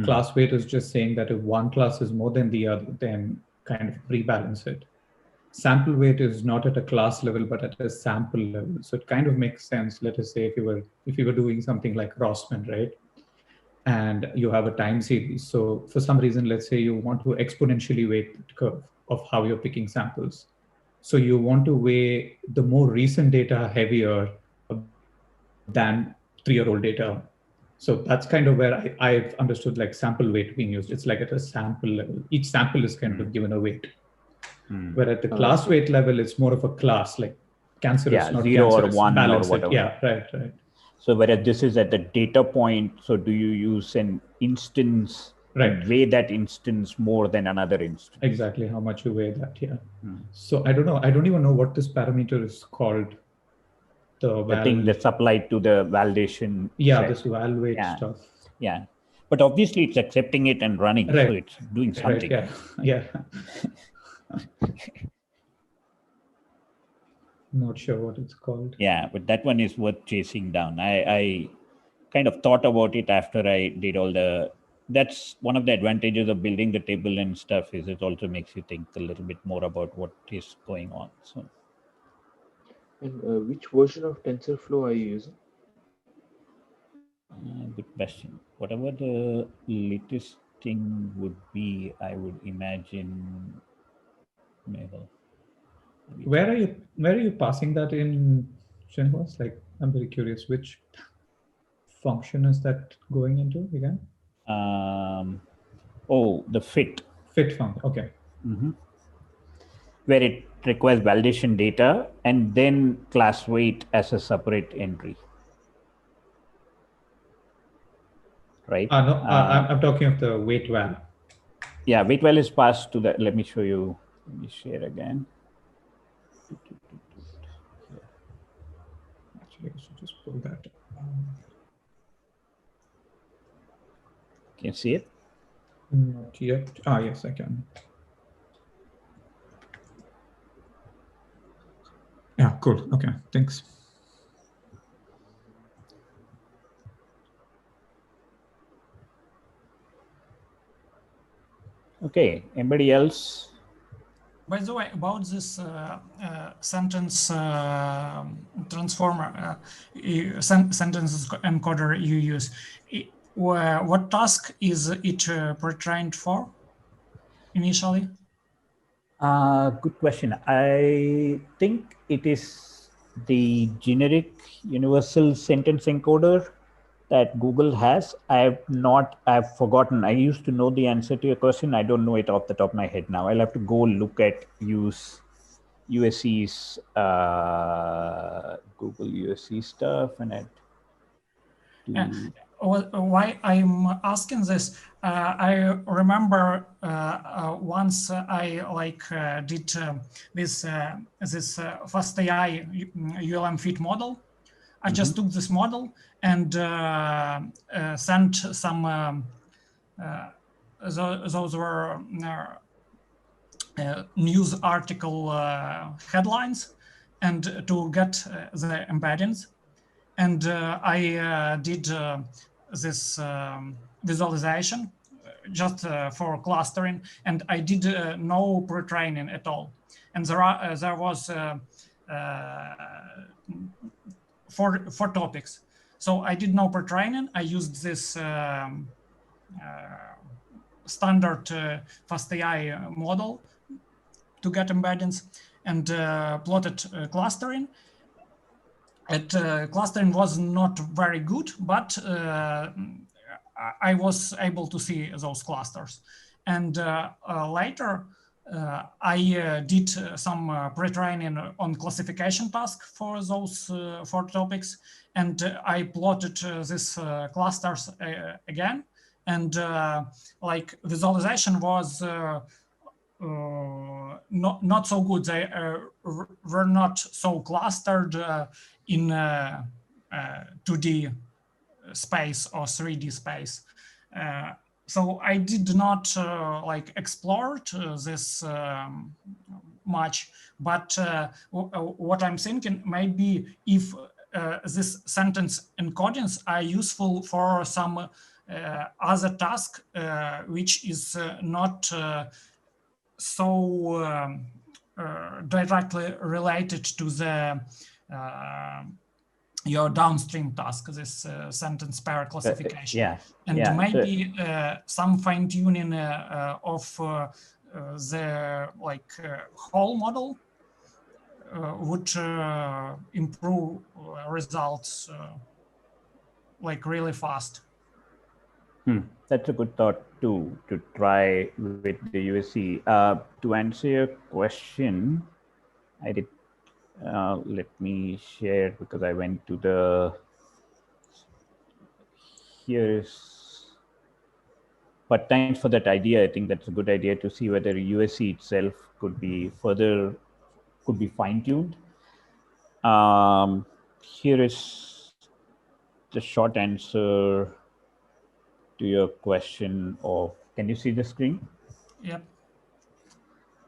Class weight is just saying that if one class is more than the other, then kind of pre-balance it. Sample weight is not at a class level, but at a sample level. So it kind of makes sense. Let us say if you were doing something like Rossmann, right? And you have a time series. So for some reason, let's say you want to exponentially weight the curve of how you're picking samples. So you want to weigh the more recent data heavier than 3-year-old data. So that's kind of where I've understood like sample weight being used. It's like at a sample level. Each sample is kind of given a weight. Where at the class weight level, it's more of a class, like cancerous, not 0 cancerous, or 1 balance or whatever. It. Yeah, right. So whereas this is at the data point, so do you use an instance, right, weigh that instance more than another instance? Exactly, how much you weigh that, yeah. So I don't know. I don't even know what this parameter is called. The thing that's applied to the validation. Yeah, set. this val weight stuff. Yeah, but obviously it's accepting it and running, right. so it's doing something. Right, yeah. Not sure what it's called. Yeah, but that one is worth chasing down. I kind of thought about it after I did all the, that's one of the advantages of building the table and stuff, is it also makes you think a little bit more about what is going on. So. And which version of TensorFlow are you using? Good question. Whatever the latest thing would be, I would imagine. Where are you passing that in, Srinivas? Like, I'm very curious, which function is that going into again? The fit. Fit function, okay. Where it requires validation data and then class weight as a separate entry. Right? No, I'm talking of the weight val. Yeah, weight val is passed to the, let me show you, let me share again. Actually, I should just pull that. Can you see it? Not yet. Ah, yes, I can. Yeah, cool. Okay, thanks. Okay, anybody else? By the way, about this sentence transformer, sentence encoder you use, what task is it pre-trained for initially? Good question. I think it is the generic universal sentence encoder that Google has. I've forgotten. I used to know the answer to your question. I don't know it off the top of my head now. I'll have to go look at USC's Google USC stuff and add to. Why I'm asking this, I remember once I did this FastAI ULM fit model. I just took this model and sent some, those were news article headlines and to get the embeddings. And I did this visualization just for clustering, and I did no pre-training at all. And there was four topics. So I did no pre-training. I used this standard FastAI model to get embeddings and plotted clustering. Clustering was not very good, but I was able to see those clusters. And later, I did some pre-training on classification task for those four topics, and I plotted these clusters again. And visualization was not so good. They were not so clustered in 2D space or 3D space. So I did not explore this much, but what I'm thinking, maybe if this sentence encodings are useful for some other task, which is not so directly related to the your downstream task, this sentence pair classification. And maybe some fine tuning of the whole model would improve results really fast. That's a good thought to try with the USC. To answer your question, I did. Let me share because I went to the. Here's. But thanks for that idea. I think that's a good idea to see whether USC itself could be fine-tuned. Here is the short answer to your question of, can you see the screen? Yep.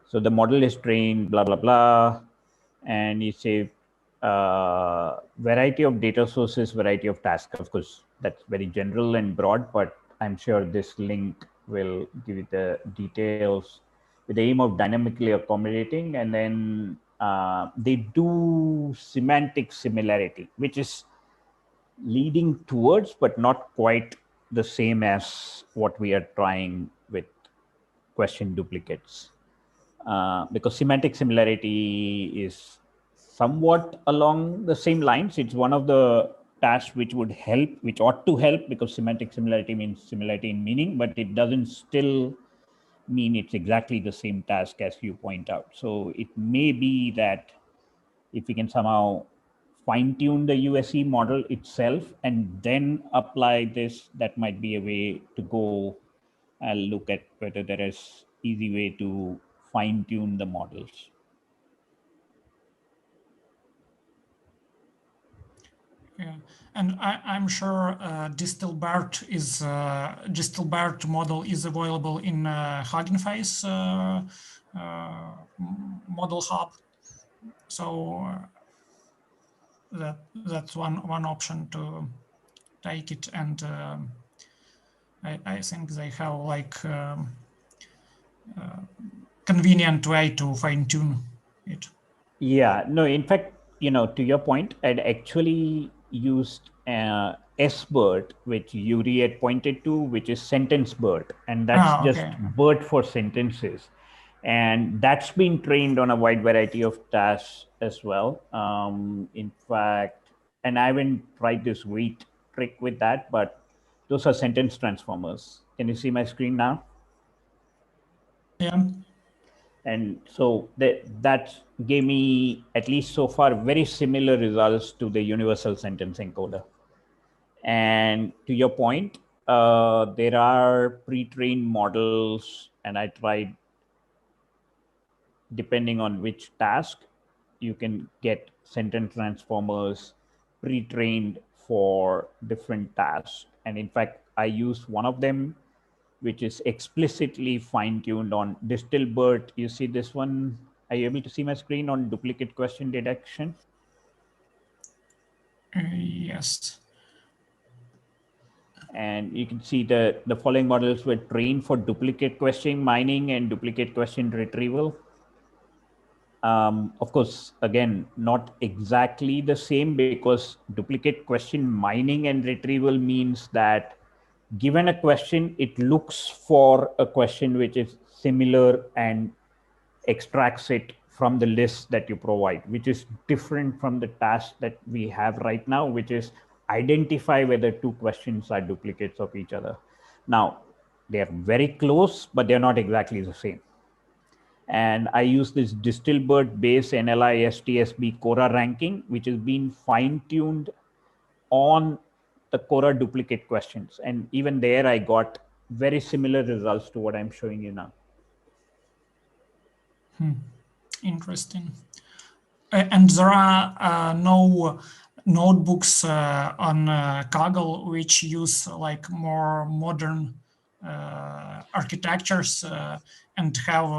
So the model is trained, blah, blah, blah. And you say variety of data sources, variety of tasks. Of course, that's very general and broad, but I'm sure this link will give you the details with the aim of dynamically accommodating. And then they do semantic similarity, which is leading towards, but not quite the same as what we are trying with question duplicates. Because semantic similarity is somewhat along the same lines. It's one of the tasks which would help, which ought to help, because semantic similarity means similarity in meaning, but it doesn't still mean it's exactly the same task as you point out. So it may be that if we can somehow fine-tune the USC model itself and then apply this, that might be a way to go. I'll look at whether there is easy way to fine-tune the models. Yeah, And I'm sure Distilbert model is available in Hugging Face model hub. So that's one option to take it, and I think they have like convenient way to fine tune it. Yeah, no, in fact, to your point, I'd actually used SBERT, which Yuri had pointed to, which is sentence BERT, and that's just BERT for sentences. And that's been trained on a wide variety of tasks as well. In fact, and I haven't tried this wait trick with that, but those are sentence transformers. Can you see my screen now? Yeah. And so that gave me, at least so far, very similar results to the universal sentence encoder. And to your point, there are pre-trained models, and I tried, depending on which task, you can get sentence transformers pre-trained for different tasks. And in fact, I used one of them, which is explicitly fine-tuned on Distilbert. You see this one? Are you able to see my screen on duplicate question detection? Yes. And you can see the following models were trained for duplicate question mining and duplicate question retrieval. Of course, again, not exactly the same, because duplicate question mining and retrieval means that given a question, it looks for a question which is similar and extracts it from the list that you provide, which is different from the task that we have right now, which is identify whether two questions are duplicates of each other. Now, they're very close, but they're not exactly the same. And I use this Distilbert base NLI STSB Cora ranking, which has been fine-tuned on the Cora duplicate questions. And even there, I got very similar results to what I'm showing you now. Interesting. And there are no notebooks on Kaggle which use like more modern architectures and have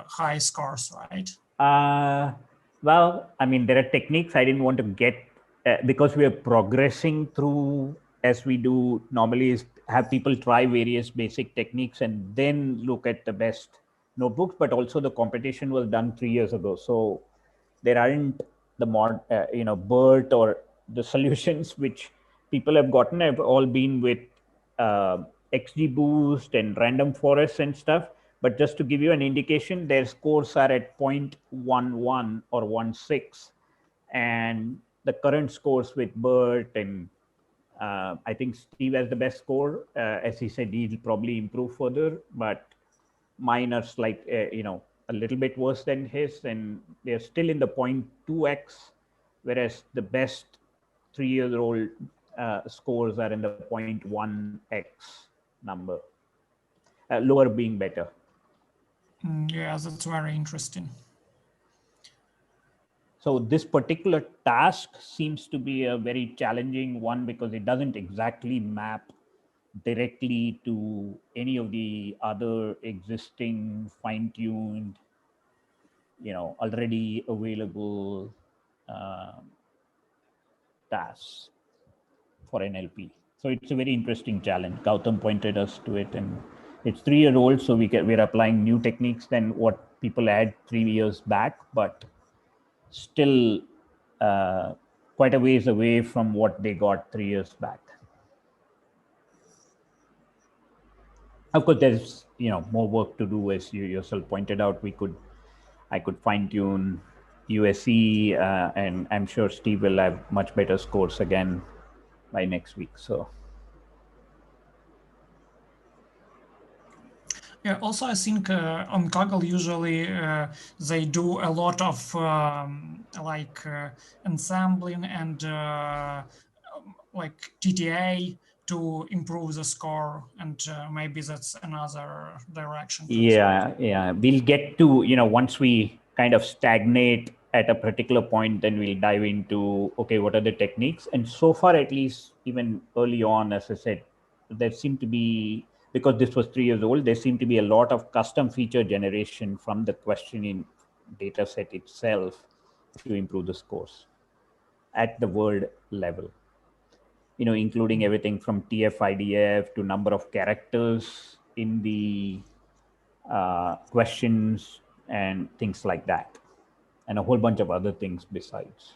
high scores, right? Well, I mean, there are techniques I didn't want to get because we are progressing through, as we do normally, is have people try various basic techniques and then look at the best notebooks. But also the competition was done 3 years ago, so there aren't the BERT or the solutions which people have gotten have all been with XGBoost and random forests and stuff. But just to give you an indication, their scores are at 0.11 or 16. And the current scores with BERT and I think Steve has the best score. As he said, he'll probably improve further, but mine are slight, a little bit worse than his, and they're still in the 0.2x, whereas the best 3-year-old scores are in the 0.1x number, lower being better. Yeah, that's very interesting. So this particular task seems to be a very challenging one because it doesn't exactly map directly to any of the other existing fine-tuned, already available tasks for NLP. So it's a very interesting challenge. Gautam pointed us to it, and it's 3-year-old, so we're applying new techniques than what people had 3 years back, but still quite a ways away from what they got 3 years back. Of course, there's more work to do, as you yourself pointed out. I could fine tune USE, and I'm sure Steve will have much better scores again by next week. So. Yeah, also I think on Kaggle usually they do a lot of ensembling and like TTA to improve the score, and maybe that's another direction. Yeah, we'll get to, once we kind of stagnate at a particular point, then we'll dive into, okay, what are the techniques? And so far, at least even early on, as I said, there seemed to be, because this was 3 years old, there seemed to be a lot of custom feature generation from the questioning data set itself to improve the scores at the word level. You know, including everything from TF-IDF to number of characters in the questions and things like that, and a whole bunch of other things besides.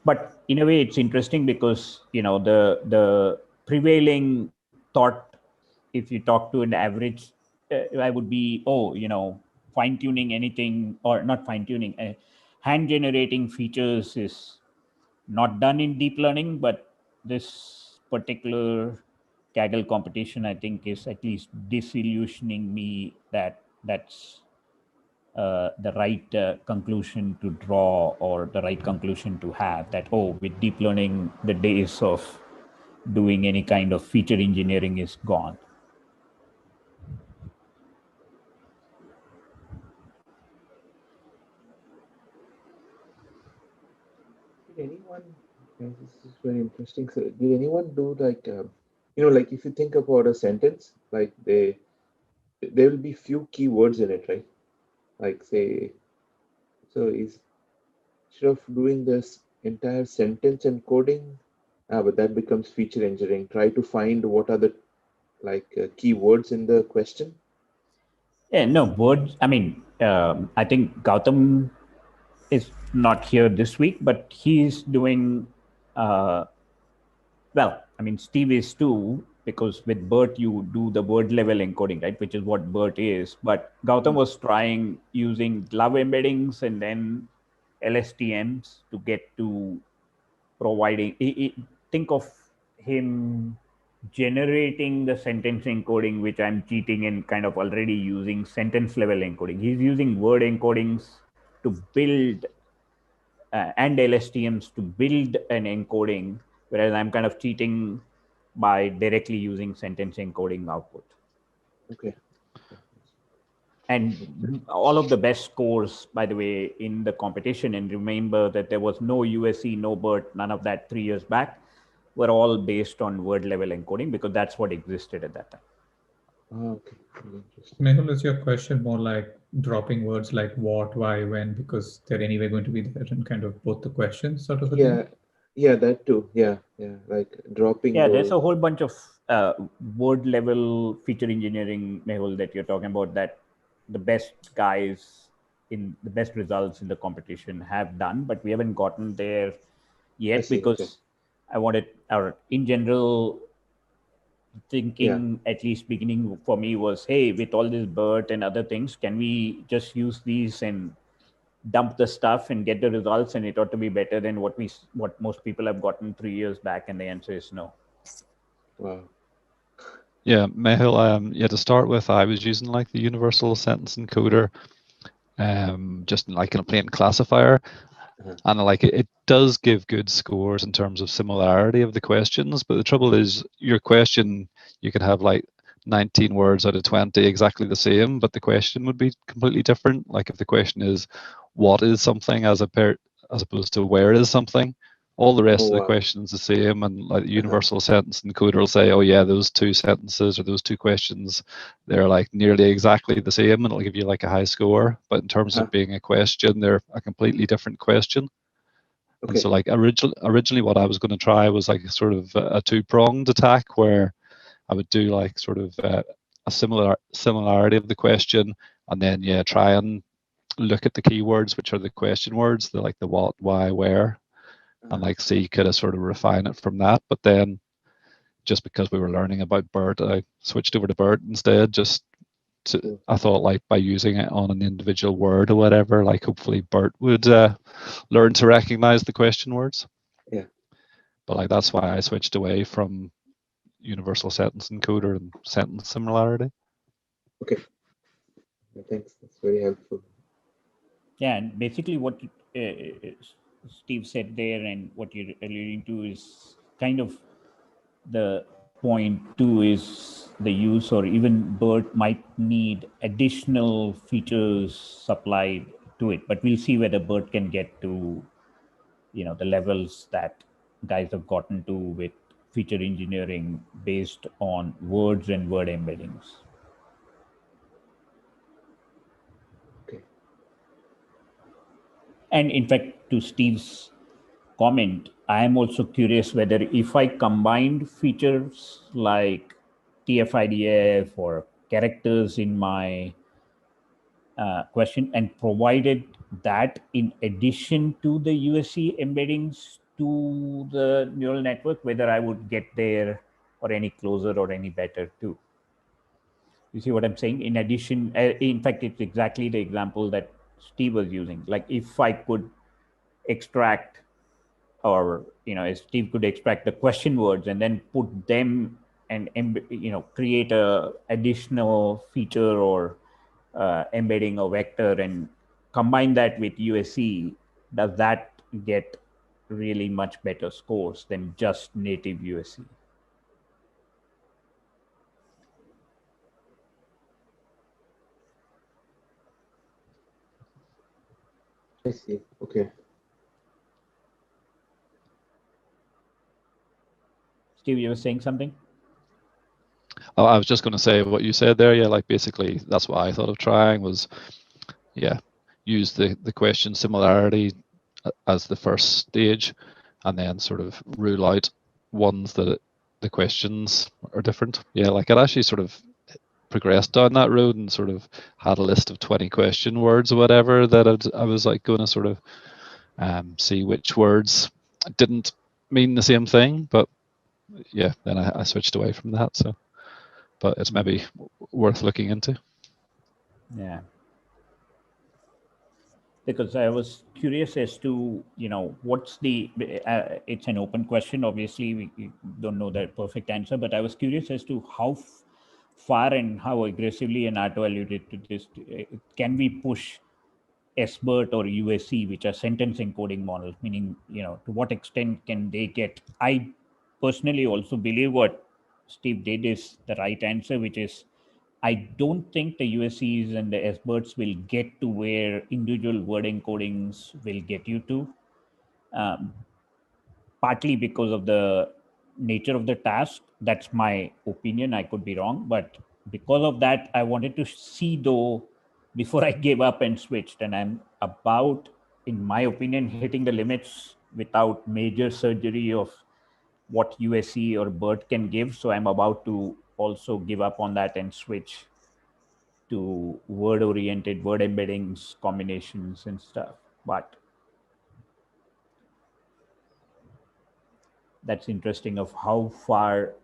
But in a way, it's interesting because, you know, the prevailing thought, if you talk to an average, I would be, oh, you know, fine tuning anything, or not fine tuning, hand generating features is not done in deep learning, but this particular Kaggle competition, I think, is at least disillusioning me that that's the right conclusion to draw, or the right conclusion to have, that, oh, with deep learning, the days of doing any kind of feature engineering is gone. Did anyone, this is very interesting. So did anyone do like, you know, like if you think about a sentence, like there will be few keywords in it, right? Like say, so instead of doing this entire sentence encoding, but that becomes feature engineering. Try to find what are the like keywords in the question. Yeah, no, words. I mean, I think Gautam is not here this week, but he's doing, well, I mean, Steve is too, because with BERT, you do the word level encoding, right? Which is what BERT is. But Gautam was trying using glove embeddings and then LSTMs to get to providing, think of him generating the sentence encoding, which I'm cheating and kind of already using sentence level encoding. He's using word encodings to build and LSTMs to build an encoding, whereas I'm kind of cheating by directly using sentence encoding output. Okay. And all of the best scores, by the way, in the competition, and remember that there was no USC, no BERT, none of that 3 years back, were all based on word level encoding, because that's what existed at that time. Okay. Mehul, is your question more like dropping words like what, why, when, because they're anyway going to be there in kind of both the questions sort of a thing? Yeah, that too. Yeah, like dropping. Yeah, there's a whole bunch of word level feature engineering, Mehul, that you're talking about, that the best guys in the best results in the competition have done, but we haven't gotten there yet, because I wanted, or in general, thinking, at least beginning for me, was, hey, with all this BERT and other things, can we just use these and dump the stuff and get the results, and it ought to be better than what most people have gotten 3 years back? And the answer is no. Wow. Yeah, Mehul, yeah, to start with, I was using like the universal sentence encoder, just like in a plain classifier. And like it does give good scores in terms of similarity of the questions, but the trouble is your question, you could have like 19 words out of 20 exactly the same, but the question would be completely different. Like if the question is what is something as opposed to where is something, all the rest of the questions the same, and like the universal sentence encoder will say, oh yeah, those two sentences or those two questions, they're like nearly exactly the same, and it'll give you like a high score. But in terms of being a question, they're a completely different question. And so like originally what I was going to try was like sort of a two-pronged attack, where I would do like sort of a similarity of the question, and then try and look at the keywords, which are the question words, the like the what, why, where, and like see, could I sort of refine it from that. But then just because we were learning about BERT, I switched over to BERT instead. I thought like by using it on an individual word or whatever, like hopefully BERT would learn to recognize the question words. Yeah. But like that's why I switched away from universal sentence encoder and sentence similarity. Okay. Thanks. That's very helpful. Yeah, and basically what Steve said there, and what you're alluding to, is kind of the point too, is the use, or even BERT might need additional features supplied to it. But we'll see whether BERT can get to, the levels that guys have gotten to with feature engineering based on words and word embeddings. Okay. And in fact, to Steve's comment, I am also curious whether if I combined features like TF-IDF or characters in my question and provided that in addition to the USC embeddings to the neural network, whether I would get there or any closer or any better too. You see what I'm saying? In addition, in fact, it's exactly the example that Steve was using. Like if I could extract, or if Steve could extract the question words and then put them and create a additional feature or embedding a vector and combine that with USC, does that get really much better scores than just native USC? I see. Okay. Steve, you were saying something? Oh, I was just going to say what you said there. Yeah, like basically that's what I thought of trying was, yeah, use the question similarity as the first stage, and then sort of rule out ones that the questions are different. Yeah, like it actually sort of progressed down that road and sort of had a list of 20 question words or whatever that I was like going to sort of see which words didn't mean the same thing, but yeah, then I switched away from that. So, but it's maybe worth looking into. Yeah. Because I was curious as to, what's the, it's an open question. Obviously, we don't know the perfect answer, but I was curious as to how far and how aggressively, and Arto alluded to this, can we push SBERT or USC, which are sentence encoding models, meaning, to what extent can they get? I personally also believe what Steve did is the right answer, which is I don't think the USCs and the SBERTs will get to where individual word encodings will get you to, partly because of the nature of the task. That's my opinion. I could be wrong, but because of that, I wanted to see though before I gave up and switched. And I'm about, in my opinion, hitting the limits without major surgery of what USC or BERT can give. So I'm about to also give up on that and switch to word-oriented word embeddings, combinations, and stuff. But that's interesting of how far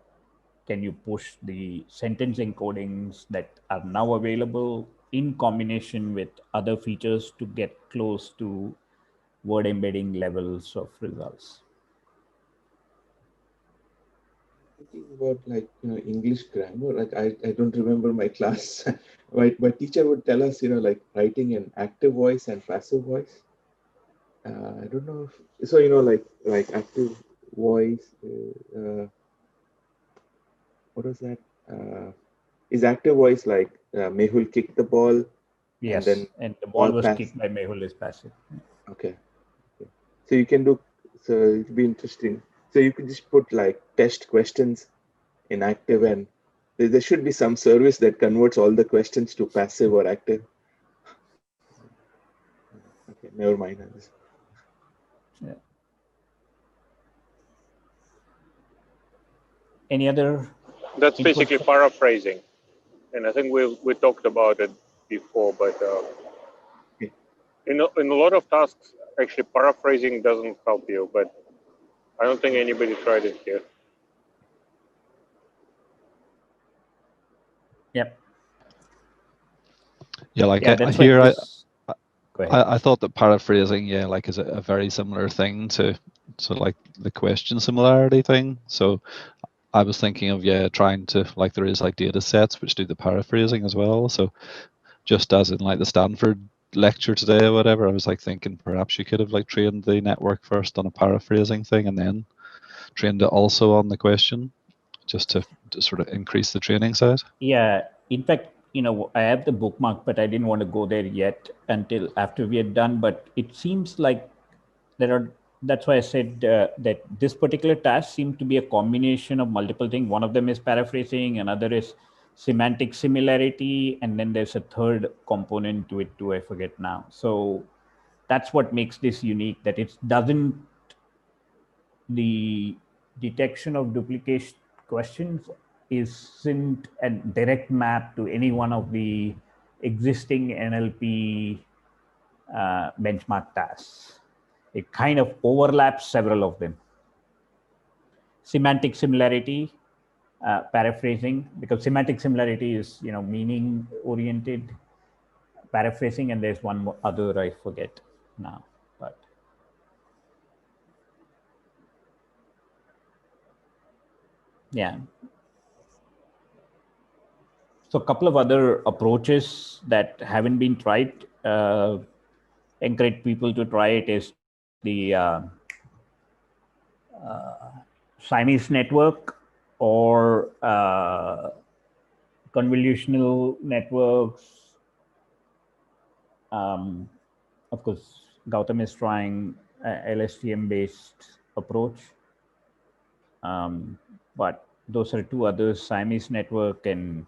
can you push the sentence encodings that are now available in combination with other features to get close to word embedding levels of results. Thinking about like English grammar, like I don't remember my class. my teacher would tell us like writing in active voice and passive voice. I don't know if so. Like active voice. What was that? Is active voice like Mehul kicked the ball? Yes, and the ball was kicked by Mehul is passive. Okay. So you can do. So it'll be interesting. So you could just put like test questions in active, and there should be some service that converts all the questions to passive or active. Okay, never mind. Yeah. Any other? That's basically paraphrasing, and I think we talked about it before. But in a lot of tasks, actually, paraphrasing doesn't help you. But I don't think anybody tried it here. Yep. Yeah, like yeah, I thought that paraphrasing, yeah, like is a very similar thing to like the question similarity thing. So I was thinking of trying to, like, there is like data sets which do the paraphrasing as well. So just as in like the Stanford lecture today or whatever, I was like thinking perhaps you could have like trained the network first on a paraphrasing thing and then trained it also on the question. just to sort of increase the training size? Yeah, in fact, I have the bookmark, but I didn't want to go there yet until after we are done. But it seems like that's why I said that this particular task seems to be a combination of multiple things. One of them is paraphrasing, another is semantic similarity, and then there's a third component to it too, I forget now. So that's what makes this unique, that it doesn't, the detection of duplication questions isn't a direct map to any one of the existing NLP benchmark tasks. It kind of overlaps several of them. Semantic similarity, paraphrasing, because semantic similarity is meaning oriented, paraphrasing, and there's one more other I forget now, but yeah. So a couple of other approaches that haven't been tried, encourage people to try it, is the Siamese network or convolutional networks. Of course, Gautam is trying LSTM-based approach. But those are two others, Siamese network and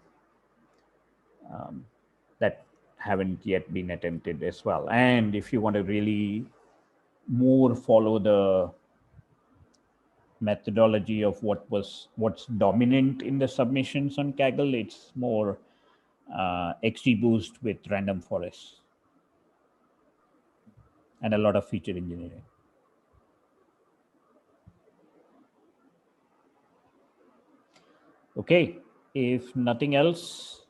that haven't yet been attempted as well. And if you want to really more follow the methodology of what's dominant in the submissions on Kaggle, it's more XGBoost with random forests and a lot of feature engineering. Okay, if nothing else,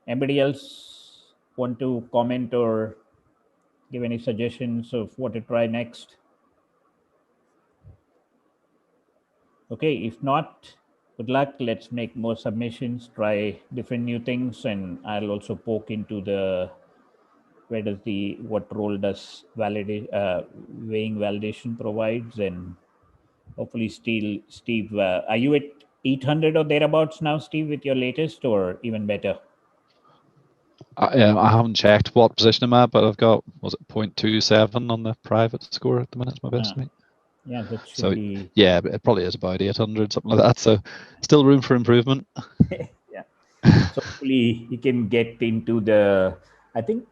anybody else want to comment or give any suggestions of what to try next? Okay, if not, good luck. Let's make more submissions, try different new things, and I'll also poke into the what role does weighing validation provides, and hopefully Steve, are you at 800 or thereabouts now, Steve, with your latest, or even better? I haven't checked what position I'm at, but I've got, was it 0.27 on the private score at the minute? It's my best mate. Yeah, that should be. Yeah, it probably is about 800, something like that. So still room for improvement. Yeah. So hopefully he can get into the, I think,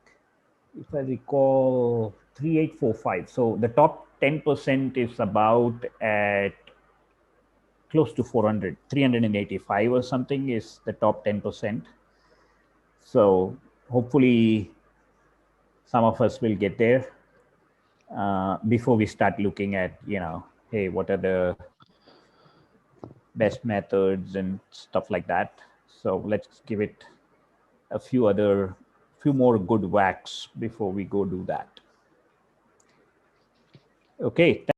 if I recall, 3845. So the top 10% is about at close to 400, 385 or something is the top 10%. So hopefully some of us will get there before we start looking at, hey, what are the best methods and stuff like that. So let's give it a few more good whacks before we go do that. Okay.